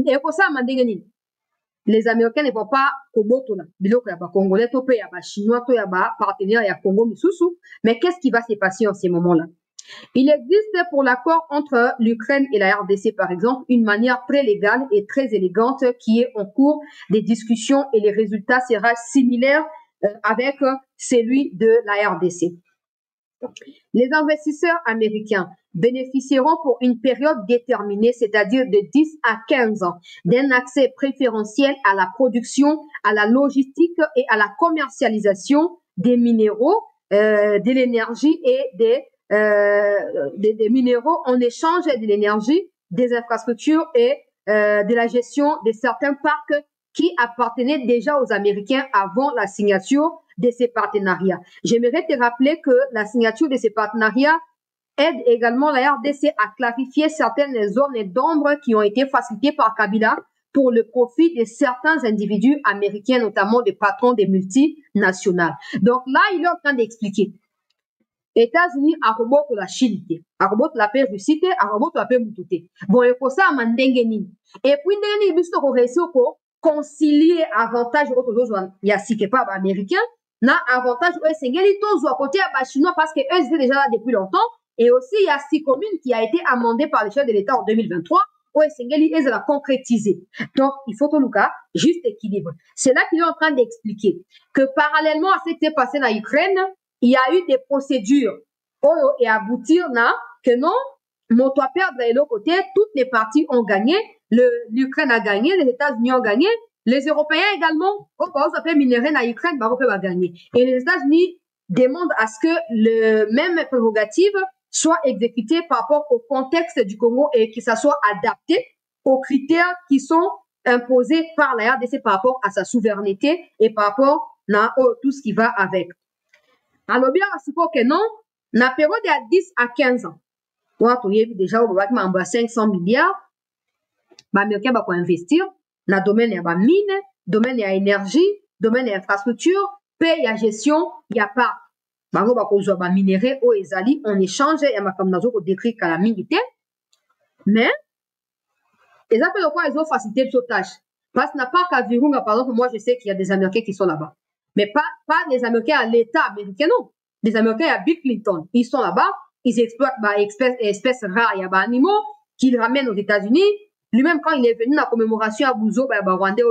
et pour ça mandenge nini. Les Américains ne vont pas kobotola biloko ya ba congolais to pe ya ba chinois to ya ba partenaires ya Congo misusu, mais qu'est-ce qui va se passer en ces moments-là? Il existe pour l'accord entre l'Ukraine et la RDC, par exemple, une manière très légale et très élégante qui est en cours des discussions et les résultats sera similaire avec celui de la RDC. Les investisseurs américains bénéficieront pour une période déterminée, c'est-à-dire de 10 à 15 ans, d'un accès préférentiel à la production, à la logistique et à la commercialisation des minéraux, de l'énergie et des minéraux en échange de l'énergie, des infrastructures et de la gestion de certains parcs qui appartenaient déjà aux Américains avant la signature de ces partenariats. J'aimerais te rappeler que la signature de ces partenariats aide également la RDC à clarifier certaines zones d'ombre qui ont été facilitées par Kabila pour le profit de certains individus américains, notamment des patrons des multinationales. Donc là, il est en train d'expliquer. États-Unis akoboto la Chine te, akoboto la pe Russie te, akoboto la pe mutu te. Bon, il faut ça à mandenge nini. Et puis ndenge nini biso ko réussir ko concilier avantage ko tozo ya sike pa ba américain na avantage o esengeli tozo à côté ba chinois parce que eux étaient déjà là depuis longtemps et aussi il y a six communes qui a été amendée par le chef de l'État en 2023 o esengeli elles la concrétiser. Donc il faut que nous cas juste équilibre. C'est là qu'il est en train d'expliquer que parallèlement à ce qui s'est passé dans l'Ukraine, il y a eu des procédures et aboutir na que non, mon toit perdre de l'autre côté, toutes les parties ont gagné, l'Ukraine a gagné, les États-Unis ont gagné, les Européens également, au cas où ça fait minerai na Ukraine, bah, on va gagner. Et les États-Unis demandent à ce que le même prérogative soit exécutée par rapport au contexte du Congo et que ça soit adapté aux critères qui sont imposés par la RDC par rapport à sa souveraineté et par rapport à tout ce qui va avec. Alors bien, c'est pour que non, la période est à 10 à 15 ans. Toi, tu as déjà, on va 500 milliards. Les Américains vont investir dans le domaine de la mine, domaine de l'énergie, domaine de l'infrastructure, paye la gestion, il n'y a pas. On va causer des minéraux au Ezali, on échange, il y a comme nous avons décrit qu'à la milité. Mais, ils appellent quoi, ils ont facilité le tâche. Parce qu'il n'y a pas qu'à Virunga, par exemple, moi je sais qu'il y a des Américains qui sont là-bas. Mais pas les Américains à l'État américain, non. Les Américains à Bill Clinton. Ils sont là-bas, ils exploitent espèces rares, il y a des animaux qu'ils ramènent aux États-Unis. Lui-même, quand il est venu à la commémoration à Bouzo, Rwanda,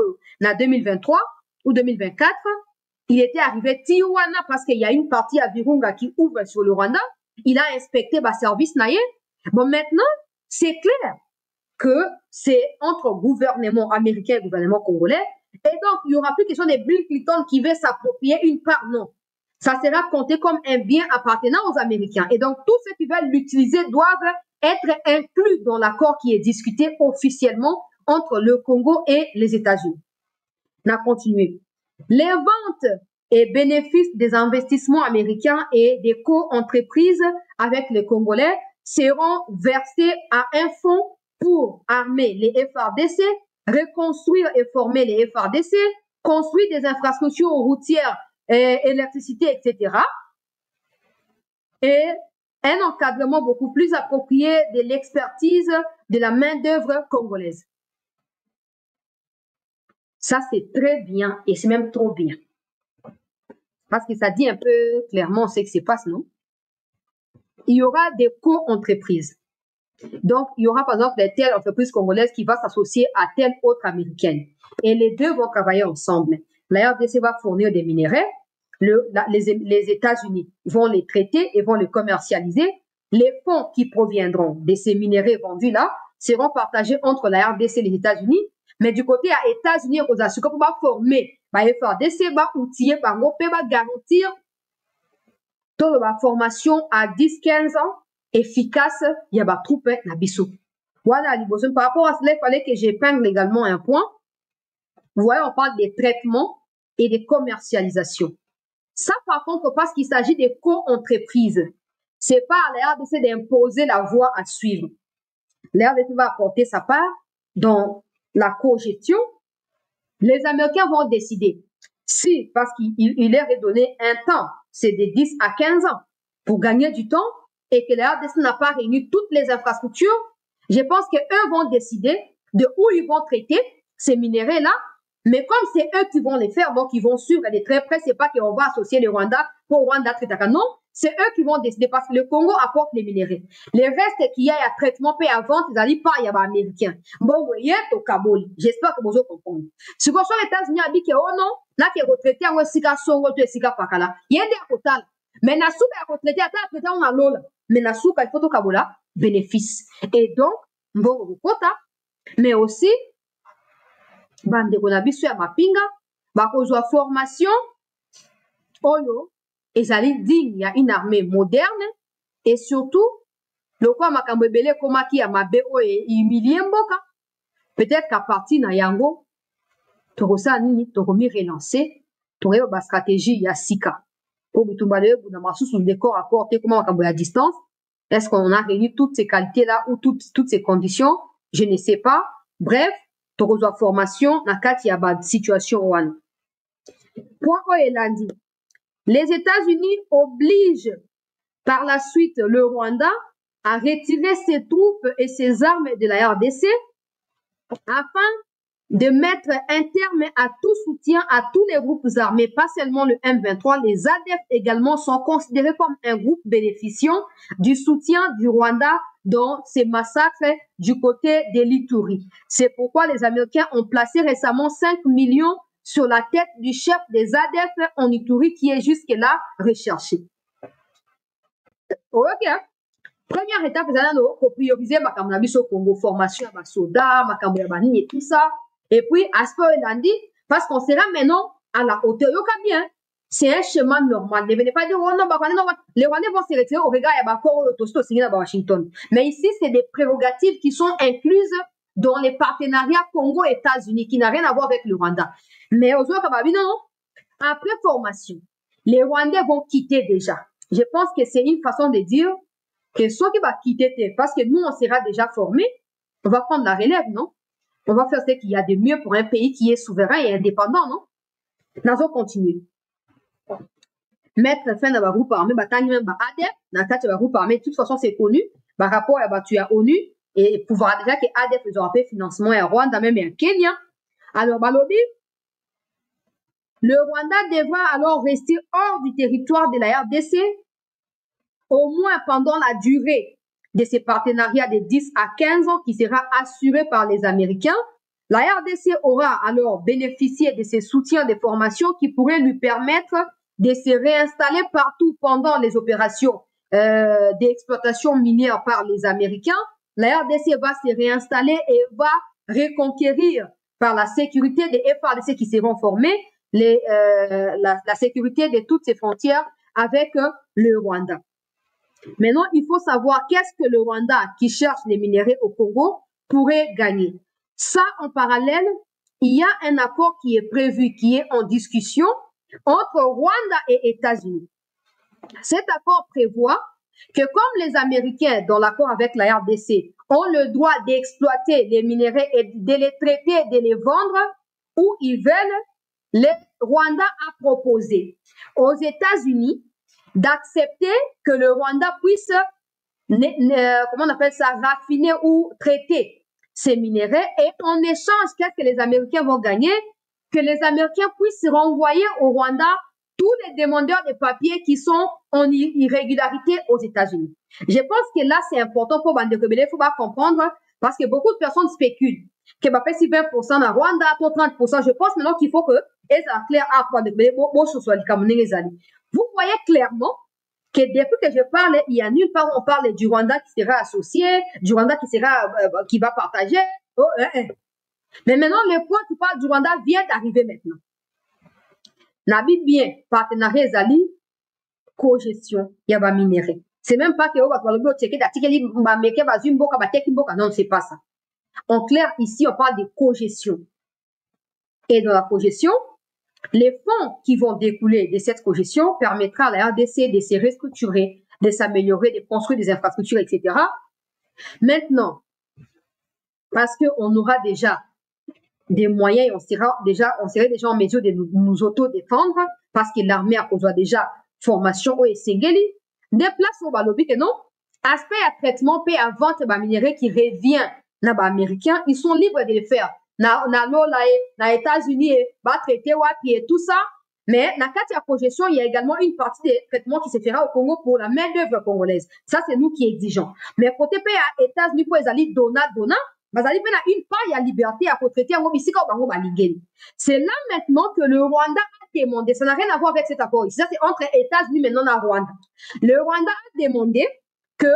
en 2023 ou 2024, il était arrivé Tijuana parce qu'il y a une partie à Virunga qui ouvre sur le Rwanda. Il a inspecté le service naïe. Bon, maintenant, c'est clair que c'est entre gouvernement américain et gouvernement congolais. Et donc, il n'y aura plus question de Bill Clinton qui veut s'approprier une part, non. Ça sera compté comme un bien appartenant aux Américains. Et donc, tous ceux qui veulent l'utiliser doivent être inclus dans l'accord qui est discuté officiellement entre le Congo et les États-Unis. On a continué. Les ventes et bénéfices des investissements américains et des co-entreprises avec les Congolais seront versés à un fonds pour armer les FARDC, reconstruire et former les FARDC, construire des infrastructures routières, électricité, etc. Et un encadrement beaucoup plus approprié de l'expertise de la main-d'œuvre congolaise. Ça, c'est très bien et c'est même trop bien. parce que ça dit un peu clairement ce qui se passe, non? Il y aura des co-entreprises. Donc, il y aura par exemple telle entreprise congolaise qui va s'associer à telle autre américaine. Et les deux vont travailler ensemble. La RDC va fournir des minerais. Les États-Unis vont les traiter et vont les commercialiser. Les fonds qui proviendront de ces minerais vendus là seront partagés entre la RDC et les États-Unis. Mais du côté à États-Unis, on va former, FRDC va outiller, va garantir toute la formation à 10-15 ans efficace, il y a des troupes na biso. Voilà, par rapport à cela, il fallait que j'épingle également un point. Vous voyez, on parle des traitements et des commercialisations. Ça, par contre, parce qu'il s'agit des co-entreprises, c'est pas à la RDC d'imposer la voie à suivre. La RDC va apporter sa part dans la co-gestion. Les Américains vont décider si, parce qu'il leur est donné un temps, c'est de 10 à 15 ans, pour gagner du temps, et que la RDC n'a pas réuni toutes les infrastructures, je pense qu'eux vont décider de où ils vont traiter ces minéraux-là, mais comme c'est eux qui vont les faire, donc ils vont suivre de très près, c'est pas qu'on va associer le Rwanda pour Rwanda traiter. Non, c'est eux qui vont décider parce que le Congo apporte les minéraux. Les restes qu'il y a à traitement paix à vente, ils n'allient pas, il y a des Américains. Bon, vous voyez, au Kabul. J'espère que vous comprenez. Si vous êtes aux États-Unis, vous dites que, oh non, là, qui est retraité, on va sika songo, tu es sika pakala. Il y a des total. Mais Nassou est retraité, on a l'eau. Mais Nassou, il faut au Kabul, bénéfice. Et donc, bon, vous quota. Mais aussi, bandeko na biso ya mapinga bakozwa formation oyo ezali digne ya une armée moderne et surtout lokwa makambo ebele komaki ya mabe oyo humilie mboka peut-être qu'à partir na yango tokosala nini tokomi relancer tokoyeba ba stratégie ya sika po bitumba leyo na masusu de corps à corps te koma makambo ya distance. Est-ce qu'on a réuni toutes ces qualités là ou toutes ces conditions? Je ne sais pas. Bref, tokozwa formation na kati ya ba situation wana. Point oelandi. Les États-Unis obligent par la suite le Rwanda à retirer ses troupes et ses armes de la RDC afin de mettre un terme à tout soutien à tous les groupes armés, pas seulement le M23. Les ADF également sont considérés comme un groupe bénéficiant du soutien du Rwanda dans ces massacres du côté de l'Ituri. C'est pourquoi les Américains ont placé récemment 5 millions sur la tête du chef des ADF en Ituri qui est jusque-là recherché. Ok. Première étape, c'est de prioriser makambo biso Congo, formation à soldats, makambo ya banini et tout ça. Et puis, aspect Elandi, parce qu'on sera maintenant à la hauteur. Bien, c'est un chemin normal. Ne venez pas dire, oh non, les Rwandais vont se retirer au regard, il y a encore Tosto signé à Washington. Mais ici, c'est des prérogatives qui sont incluses dans les partenariats Congo-États-Unis, qui n'a rien à voir avec le Rwanda. Mais aux autres, non, après formation, les Rwandais vont quitter déjà. Je pense que c'est une façon de dire que ceux qui vont quitter, parce que nous, on sera déjà formés, on va prendre la relève, non? On va faire ce qu'il y a de mieux pour un pays qui est souverain et indépendant, non? Nous allons continuer. Mettre fin à la groupe armé, ADEP, dans le groupe armé, de toute façon, c'est connu, par rapport à tu as ONU, et pouvoir déjà que ADEP les aura fait financement à Rwanda, même à Kenya. Alors, Balobi, le Rwanda devra alors rester hors du territoire de la RDC, au moins pendant la durée de ces partenariats de 10 à 15 ans qui sera assuré par les Américains. La RDC aura alors bénéficié de ces soutiens de formation qui pourraient lui permettre de se réinstaller partout pendant les opérations d'exploitation minière par les Américains. La RDC va se réinstaller et va reconquérir par la sécurité des FARDC qui seront formés la sécurité de toutes ces frontières avec le Rwanda. Maintenant, il faut savoir qu'est-ce que le Rwanda, qui cherche les minéraux au Congo, pourrait gagner. Ça, en parallèle, il y a un accord qui est prévu, qui est en discussion entre Rwanda et États-Unis. Cet accord prévoit que comme les Américains, dans l'accord avec la RDC, ont le droit d'exploiter les minéraux et de les traiter, de les vendre où ils veulent, le Rwanda a proposé aux États-Unis d'accepter que le Rwanda puisse, comment on appelle ça, raffiner ou traiter ces minéraux et en échange, qu'est-ce que les Américains vont gagner? Que les Américains puissent renvoyer au Rwanda tous les demandeurs de papiers qui sont en irrégularité aux États-Unis. Je pense que là, c'est important pour Bande Rebelle, il faut pas comprendre, parce que beaucoup de personnes spéculent que va faire 20% dans Rwanda, pour 30%. Je pense maintenant qu'il faut que elles soient claires à Bande Rebelle, vous voyez clairement que depuis que je parle, il y a nulle part où on parle du Rwanda qui sera associé, du Rwanda qui va partager. Mais maintenant, le point qui parle du Rwanda vient d'arriver maintenant. Nabi bien, partenariat Zali, co-gestion, il y a minerai. C'est même pas que non, c'est pas ça. En clair, ici, on parle de co-gestion. Et dans la co-gestion, les fonds qui vont découler de cette co-gestion permettra à la RDC de se restructurer, de s'améliorer, de construire des infrastructures, etc. Maintenant, parce qu'on aura déjà des moyens et on serait déjà en mesure de nous auto-défendre parce que l'armée a besoin déjà formation au Sengeli. Des places au Balobi que non, aspect à traitement, paix à vente de minerai qui revient dans les Américains, ils sont libres de le faire. Dans les États-Unis, va traiter wapi et tout ça. Mais dans la projection, il y a également une partie des traitements qui se fera au Congo pour la main-d'œuvre congolaise. Ça, c'est nous qui exigeons. Mais côté pays à États-Unis, pour les alliés dona, bazali pena une part ya liberté à traiter en bisika bango balingeli. C'est là maintenant que le Rwanda a demandé, ça n'a rien à voir avec cet accord ici, ça c'est entre États-Unis maintenant et Rwanda. Le Rwanda a demandé que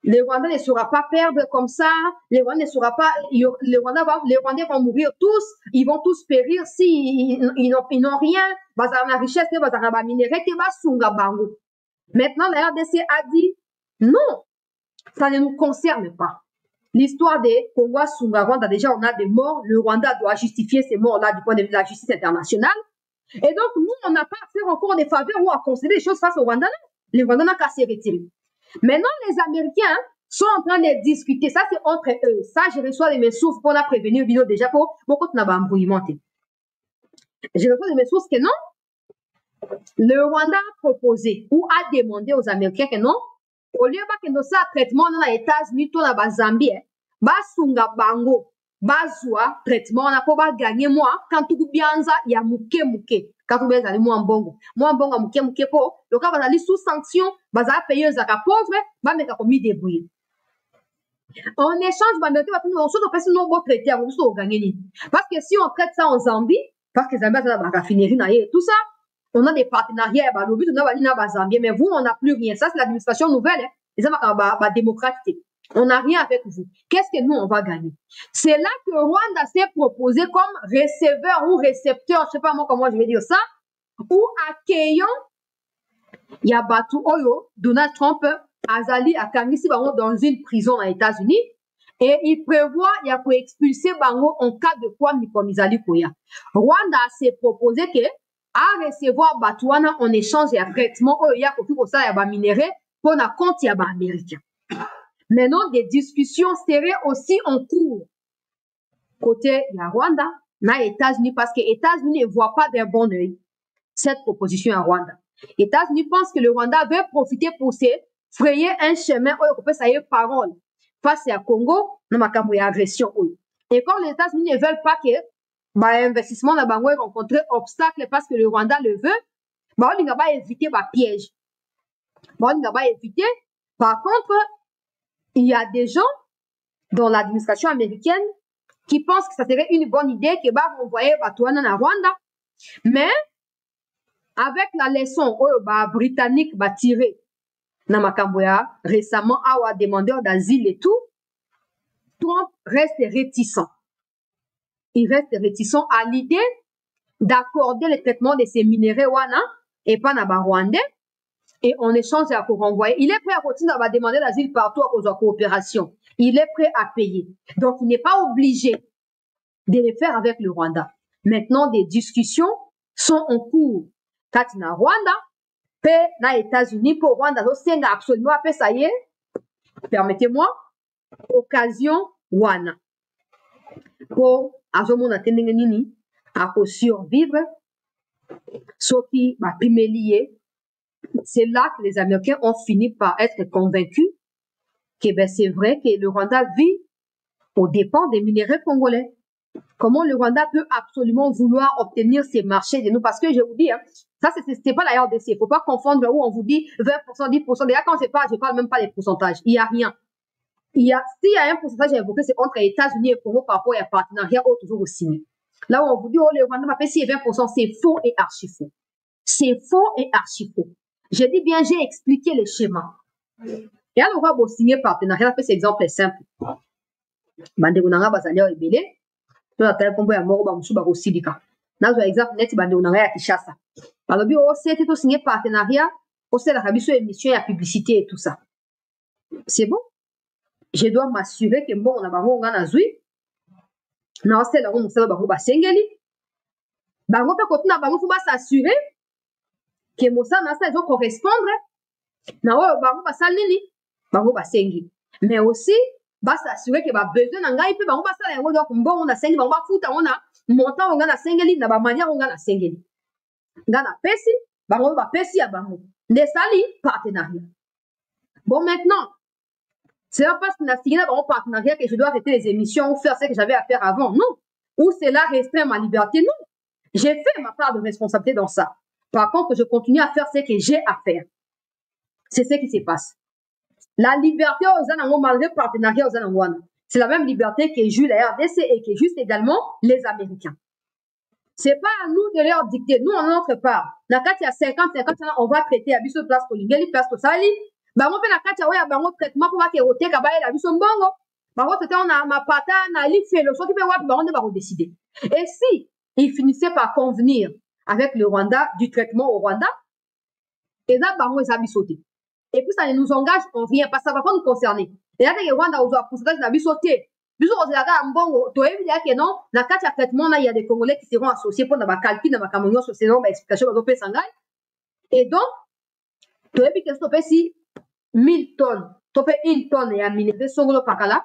le Rwanda ne sera pas perdre comme ça, le Rwanda ne sera pas, les Rwandais vont mourir tous, ils vont tous périr si ils n'ont rien, bazana richesse, bazana ba minerai, basunga bango. Maintenant la RDC a dit non, ça ne nous concerne pas. L'histoire des Congo Sunga Rwanda, déjà on a des morts, le Rwanda doit justifier ces morts-là du point de vue de la justice internationale. Et donc nous, on n'a pas à faire encore des faveurs ou à concéder des choses face au Rwanda. Les Rwandais n'ont qu'à se retirer. Maintenant, les Américains sont en train de discuter. Ça, c'est entre eux. Ça, je reçois de mes sources pour la prévenir vidéo déjà pour beaucoup de embrouillementer. Je reçois de mes sources que non. Le Rwanda a proposé ou a demandé aux Américains que non. Au lieu que nous ça traitement dans les États-Unis, tout la Zambie, basunga bango, bazwa traitement na po ba gagner moi quand tout bianza ya muke quand tout bien aller moi bongo muke po le cas va aller sous sanction baza payer za ka pauvre ba meka komi débrouiller en échange ba mettre ba on saute personne non bon traiter on saute gagner ni parce que si on traite ça en Zambie parce que Zambie ça ba raffinerie na tout ça on a des partenariats, bah, le but, on a Zambie, mais vous, on n'a plus rien. Ça, c'est l'administration nouvelle, hein. Et ça, bah, démocratique. On n'a rien avec vous. Qu'est-ce que nous, on va gagner? C'est là que Rwanda s'est proposé comme receveur ou récepteur, je sais pas moi comment je vais dire ça, ou accueillant, il y a Batu Oyo, Donald Trump, Azali, Akamisi, Bango, dans une prison aux États-Unis, et il prévoit, il y a pour expulser Bango en cas de quoi, Mikomizali Koya. Rwanda s'est proposé que, à recevoir Batouana en échange et à traitement, il y a pour ça, il y a minerai, pour un compte, il y a américain. Maintenant, des discussions seraient aussi en cours. Côté, il y a Rwanda, na États-Unis, parce que les États-Unis ne voient pas d'un bon œil cette proposition à Rwanda. Les États-Unis pensent que le Rwanda veut profiter pour se frayer un chemin, où il ça y est parole face à Congo, dans ma cambo agression. Et comme les États-Unis ne veulent pas que, bah, investissement dans Bango rencontrer obstacle parce que le Rwanda le veut, bah, on ne va pas éviter, bah, piège. Bah, on ne va pas éviter. Par contre, il y a des gens dans l'administration américaine qui pensent que ça serait une bonne idée que bah envoyer Batouana na Rwanda. Mais avec la leçon britannique va tirer na Makamboya récemment à demandeur d'asile et tout, Trump reste réticent. Il reste réticent à l'idée d'accorder le traitement de ces minéraux wana et pas na Rwandais. Et en échange à pour renvoyer. Il est prêt à continuer à demander l'asile partout à cause de la coopération. Il est prêt à payer. Donc, il n'est pas obligé de le faire avec le Rwanda. Maintenant, des discussions sont en cours. Quand il y a Rwanda, paix na États-Unis pour Rwanda, c'est absolument après ça y est. Permettez-moi, occasion wana. Pour azomo na tendenge nini, à survivre, sauf qui va primer lié. C'est là que les Américains ont fini par être convaincus que ben, c'est vrai que le Rwanda vit aux dépens des minéraux congolais. Comment le Rwanda peut absolument vouloir obtenir ces marchés de nous? Parce que je vous dis, hein, ça, c'est pas la RDC. Il ne faut pas confondre où on vous dit 20%, 10%. Déjà, quand je parle même pas des pourcentages. Il n'y a rien. S'il y a un pourcentage à évoquer, c'est entre les États-Unis et le Congo par rapport à un partenariat toujours signé. Là où on vous dit, oh, le Rwanda m'a fait si 20%, c'est faux et archi faux. C'est faux et archi faux. J'ai dit bien, j'ai expliqué le schéma. Et alors, on va signer partenariat. Cet exemple est simple. Bande Gunanga Bazaleo Ebele. Tout à l'heure, combo ya moko ba musu ba kosilika. Nazo exemple net bande Gunanga ya Kinshasa. Balobi, oh, c'est tout signé partenariat. Oh, c'est la rabiso émission et publicité et tout ça. C'est bon? Je dois m'assurer que bon, on a bango ngana zui. Na c'est là où on sait bango ba sengeli. Bango pe kotuna bango faut ba s'assurer que mosa na ça doit correspondre. Na wa bango ba salini, bango ba sengi. Mais aussi ba s'assurer que ba besoin na ngai pe bango ba sala yango donc bon on a sengi bango ba futa on a montant on a sengeli na ba manière on a sengeli. Ngana pesi, bango ba pesi ya bango. Ne sali partenariat. Bon maintenant c'est pas parce qu'on a signé un partenariat que je dois arrêter les émissions ou faire ce que j'avais à faire avant. Non. Ou cela restreint ma liberté. Non. J'ai fait ma part de responsabilité dans ça. Par contre, je continue à faire ce que j'ai à faire. C'est ce qui se passe. La liberté aux Anangos, malgré le partenariat aux Anangouana, c'est la même liberté que joue la RDC et que juste également les Américains. C'est pas à nous de leur dicter. Nous, on notre part. Dans il y a 50, on va traiter à Bissau place pour l'Ingeli, place pour Sali. Bango pe na kati ya bango traitement pour que roté ka baela biso mbongo bango c'était on a ma pata na li fait le soit pe wapi bango ne ba décider et si ils finissaient par convenir avec le Rwanda du traitement au Rwanda et là bango ça bisoté et puis ça ne nous engage en rien parce que ça va pas nous concerner et là le Rwanda aux pourcentage na bisoté biso on la ga mbongo to évidemment que non na kati ya traitement là il y a des Congolais qui seront associés pour na ba calcul na ba kamonyo sur ces noms ba explication ba pe sangai et donc to évidemment que stopper si 1000 tonnes, tu fais 1 tonne et à minerai songolo pakala,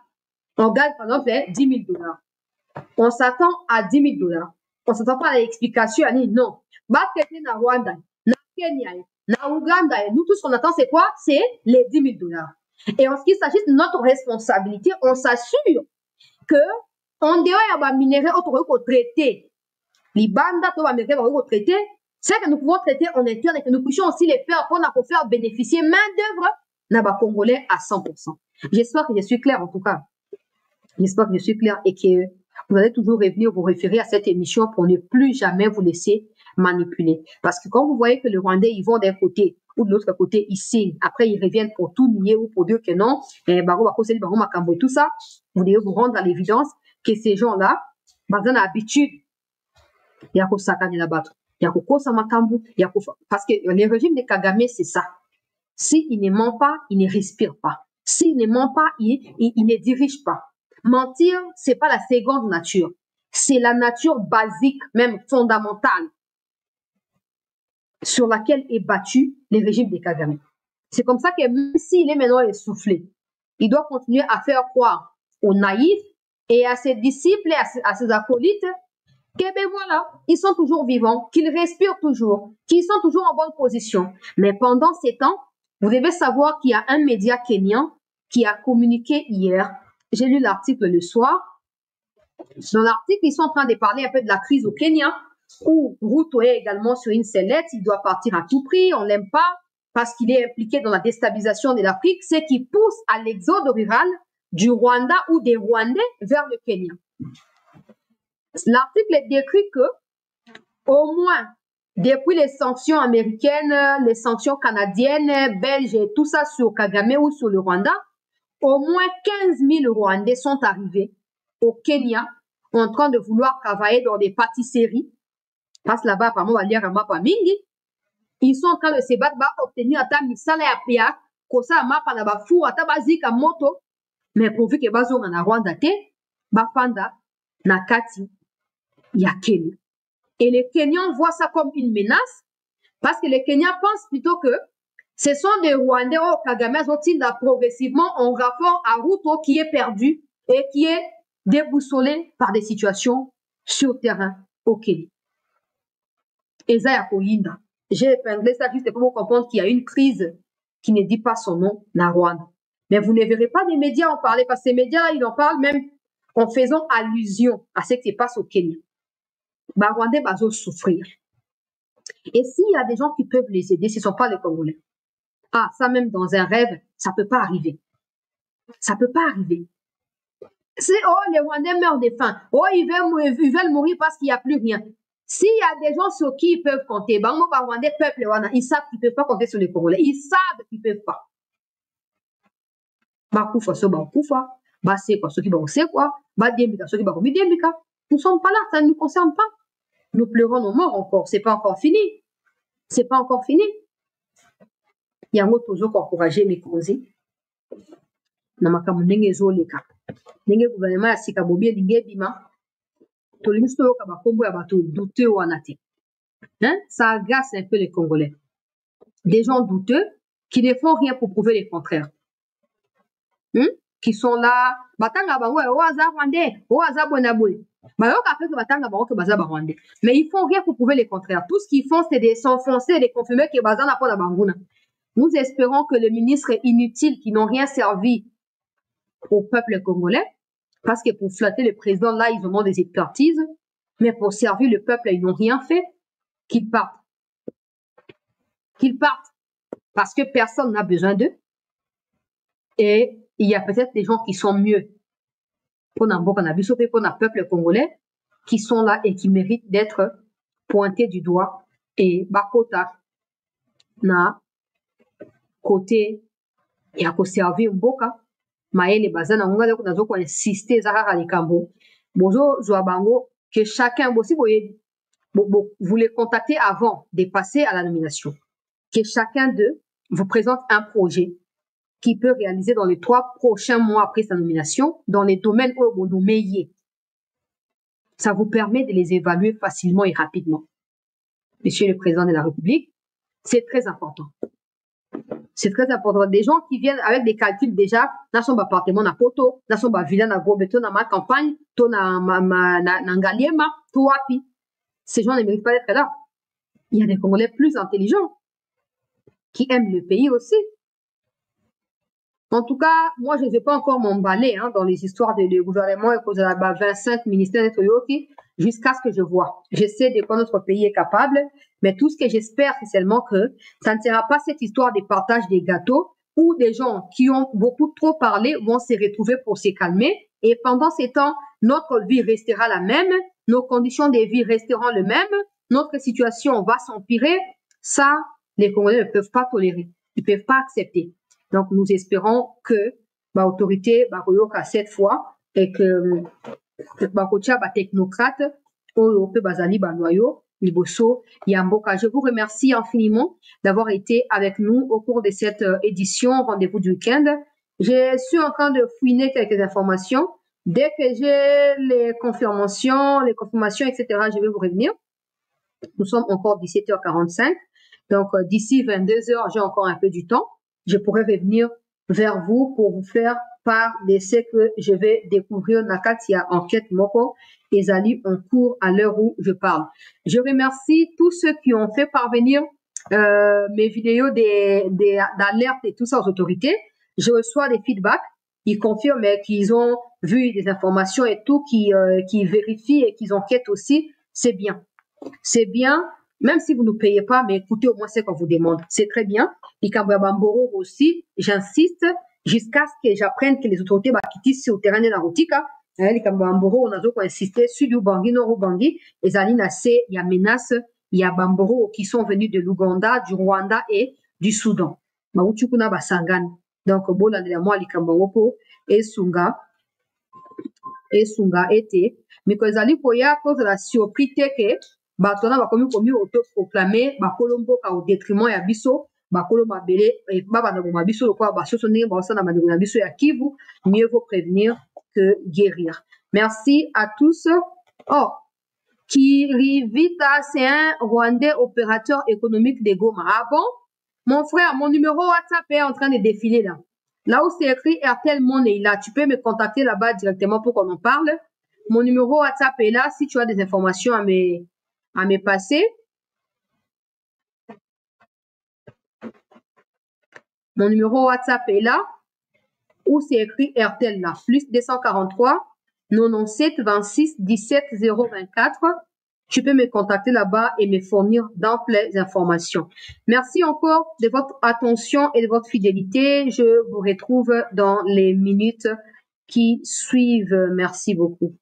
on gagne par exemple $10,000. On s'attend à $10,000. On s'attend pas à l'explication, non. Bah, traiter na Rwanda, na Kenya, na Ouganda, nous tout ce qu'on attend, c'est quoi? C'est les $10,000. Et en ce qui s'agit de notre responsabilité, on s'assure que on dehors ya minerai autre que traiter. Les bandes to ba minerai ba traiter, c'est que nous pouvons traiter en interne et que nous puissions aussi les faire pour faire bénéficier main d'œuvre Naba Congolais à 100%. J'espère que je suis claire en tout cas. J'espère que je suis claire et que vous allez toujours revenir vous référer à cette émission pour ne plus jamais vous laisser manipuler. Parce que quand vous voyez que les Rwandais, ils vont d'un côté ou de l'autre côté, ils signent. Après, ils reviennent pour tout nier ou pour dire que non. Et tout ça, vous devez vous rendre à l'évidence que ces gens-là, ils ont l'habitude. Il y a Sakane la battre. Il y a Kosa Makambu. Parce que le régime de Kagame, c'est ça. S'il ne ment pas, il ne respire pas. S'il ne ment pas, il ne dirige pas. Mentir, c'est pas la seconde nature. C'est la nature basique, même fondamentale, sur laquelle est battu le régime de Kagame. C'est comme ça que même s'il est maintenant essoufflé, il doit continuer à faire croire aux naïfs et à ses disciples et à ses acolytes que ben voilà, ils sont toujours vivants, qu'ils respirent toujours, qu'ils sont toujours en bonne position. Mais pendant ces temps, vous devez savoir qu'il y a un média kenyan qui a communiqué hier. J'ai lu l'article le soir. Dans l'article, ils sont en train de parler un peu de la crise au Kenya, où Ruto est également sur une sellette. Il doit partir à tout prix. On l'aime pas parce qu'il est impliqué dans la déstabilisation de l'Afrique, ce qui pousse à l'exode rural du Rwanda ou des Rwandais vers le Kenya. L'article décrit que, au moins, depuis les sanctions américaines, les sanctions canadiennes, belges et tout ça sur Kagame ou sur le Rwanda, au moins 15 000 Rwandais sont arrivés au Kenya en train de vouloir travailler dans des pâtisseries. Parce que là-bas, apparemment, ils sont en train de se battre pour obtenir un misala ya pia, kosa mapa na ba fu ata bazika moto, mais pourvu que bazonga na Rwanda te, bafanda na kati ya Kenya. Et les Kenyans voient ça comme une menace parce que les Kenyans pensent plutôt que ce sont des Rwandais au Kagame sont-ils là progressivement en rapport à Ruto qui est perdu et qui est déboussolé par des situations sur terrain au Kenya. Ezaya Koyinda. J'ai épinglé ça juste pour vous comprendre qu'il y a une crise qui ne dit pas son nom, la Rwanda. Mais vous ne verrez pas des médias en parler parce que ces médias-là, ils en parlent même en faisant allusion à ce qui se passe au Kenya. Les Rwandais vont souffrir. Et s'il y a des gens qui peuvent les aider, ce ne sont pas les Congolais. Ah, ça même dans un rêve, ça ne peut pas arriver. Ça ne peut pas arriver. C'est, oh, les Rwandais meurent de faim. Oh, ils veulent mourir parce qu'il n'y a plus rien. S'il y a des gens sur qui ils peuvent compter, Rwandais, peuple Rwanda, ils savent qu'ils ne peuvent pas compter sur les Congolais. Ils savent qu'ils ne peuvent pas. C'est quoi, ceux qui vont c'est quoi, ceux qui vont dembika. Nous ne sommes pas là, ça ne nous concerne pas. Nous pleurons nos morts encore, c'est pas encore fini. C'est pas encore fini. Il y a un autre toujours encouragé mes causes. Namaka munenge zoleka. Nenge gouvernement ya sika bobie linge bima. Tolingi to ka bakombo ya bato douteux wanate. Hein? Ça agace un peu les Congolais. Des gens douteux qui ne font rien pour prouver le contraire. Qui sont là, batanga bango oaza rwandais, oaza bonaboy. Mais ils font rien pour prouver le contraire. Tout ce qu'ils font, c'est de s'enfoncer et de confirmer que bazan n'a pas la banguna. Nous espérons que les ministres inutiles qui n'ont rien servi au peuple congolais, parce que pour flatter le président, là, ils ont des expertises, mais pour servir le peuple, ils n'ont rien fait, qu'ils partent. Qu'ils partent. Parce que personne n'a besoin d'eux. Et il y a peut-être des gens qui sont mieux pour notre peuple congolais, qui sont là et qui méritent d'être pointés du doigt. Et bakota na côté ya ko servir mboka maele bazana ngonga ko nazo ko insister zaka likambo bozo zwa bango que chacun aussi vous les contactez avant de passer à la nomination, que chacun d'eux vous présente un projet qui peut réaliser dans les 3 prochains mois après sa nomination dans les domaines où vous nommez. Ça vous permet de les évaluer facilement et rapidement. Monsieur le Président de la République, c'est très important. C'est très important. Des gens qui viennent avec des calculs déjà, dans son appartement, na poto, dans son villa, na gobeto, na ma campagne, to na ngaliema, to wapi. Ces gens ne méritent pas d'être là. Il y a des Congolais plus intelligents qui aiment le pays aussi. En tout cas, moi, je ne vais pas encore m'emballer dans les histoires de gouvernement et que la 25 ministères jusqu'à ce que je vois. Je sais de quoi notre pays est capable, mais tout ce que j'espère, c'est seulement que ça ne sera pas cette histoire de partage des gâteaux où des gens qui ont beaucoup trop parlé vont se retrouver pour se calmer. Et pendant ces temps, notre vie restera la même, nos conditions de vie resteront les mêmes, notre situation va s'empirer. Ça, les Congolais ne peuvent pas tolérer. Ils ne peuvent pas accepter. Donc, nous espérons que l'autorité va reyoka cette fois et que technocrate je vous remercie infiniment d'avoir été avec nous au cours de cette édition Rendez-vous du week-end. Je suis en train de fouiner quelques informations. Dès que j'ai les confirmations, etc., je vais vous revenir. Nous sommes encore 17h45. Donc, d'ici 22h, j'ai encore un peu du temps. Je pourrais revenir vers vous pour vous faire part de ce que je vais découvrir Nakatia Enquête Moko et Zali en cours à l'heure où je parle. Je remercie tous ceux qui ont fait parvenir mes vidéos d'alerte et tout ça aux autorités. Je reçois des feedbacks. Ils confirment qu'ils ont vu des informations et tout, qui vérifient et qu'ils enquêtent aussi. C'est bien. C'est bien. Même si vous ne payez pas, mais écoutez au moins ce qu'on vous demande. C'est très bien. Et Bamboro aussi, j'insiste, jusqu'à ce que j'apprenne que les autorités quitter sur le terrain de la Rotika. Les Bamboro, on a donc insisté sur l'Ubangi, Nord-Ubangi. Et Zalina, il y a menace, il y a Bamboro qui sont venus de l'Ouganda, du Rwanda et du Soudan. Mautukuna Basangan. Donc, bon, là, moi, les Kamboropo et Sunga était. Mais que Zali Koya, à cause de la surprise que batona bakomi autoproclamé bakolombo ka au détriment ya biso bakolo mabele et baba na boma biso lokwa basoso ndenge baosana bandeko na biso ya Kivu. Mieux vaut prévenir que guérir. Merci à tous. Oh, Kirivita, c'est un Rwandais opérateur économique de Goma. Ah bon? Mon frère, mon numéro WhatsApp est en train de défiler là. Là où c'est écrit RTL Money, là, tu peux me contacter là-bas directement pour qu'on en parle. Mon numéro WhatsApp est là. Si tu as des informations à me passer. Mon numéro WhatsApp est là, où c'est écrit RTL là, plus 243 97 26 17 024. Tu peux me contacter là-bas et me fournir d'amples informations. Merci encore de votre attention et de votre fidélité. Je vous retrouve dans les minutes qui suivent. Merci beaucoup.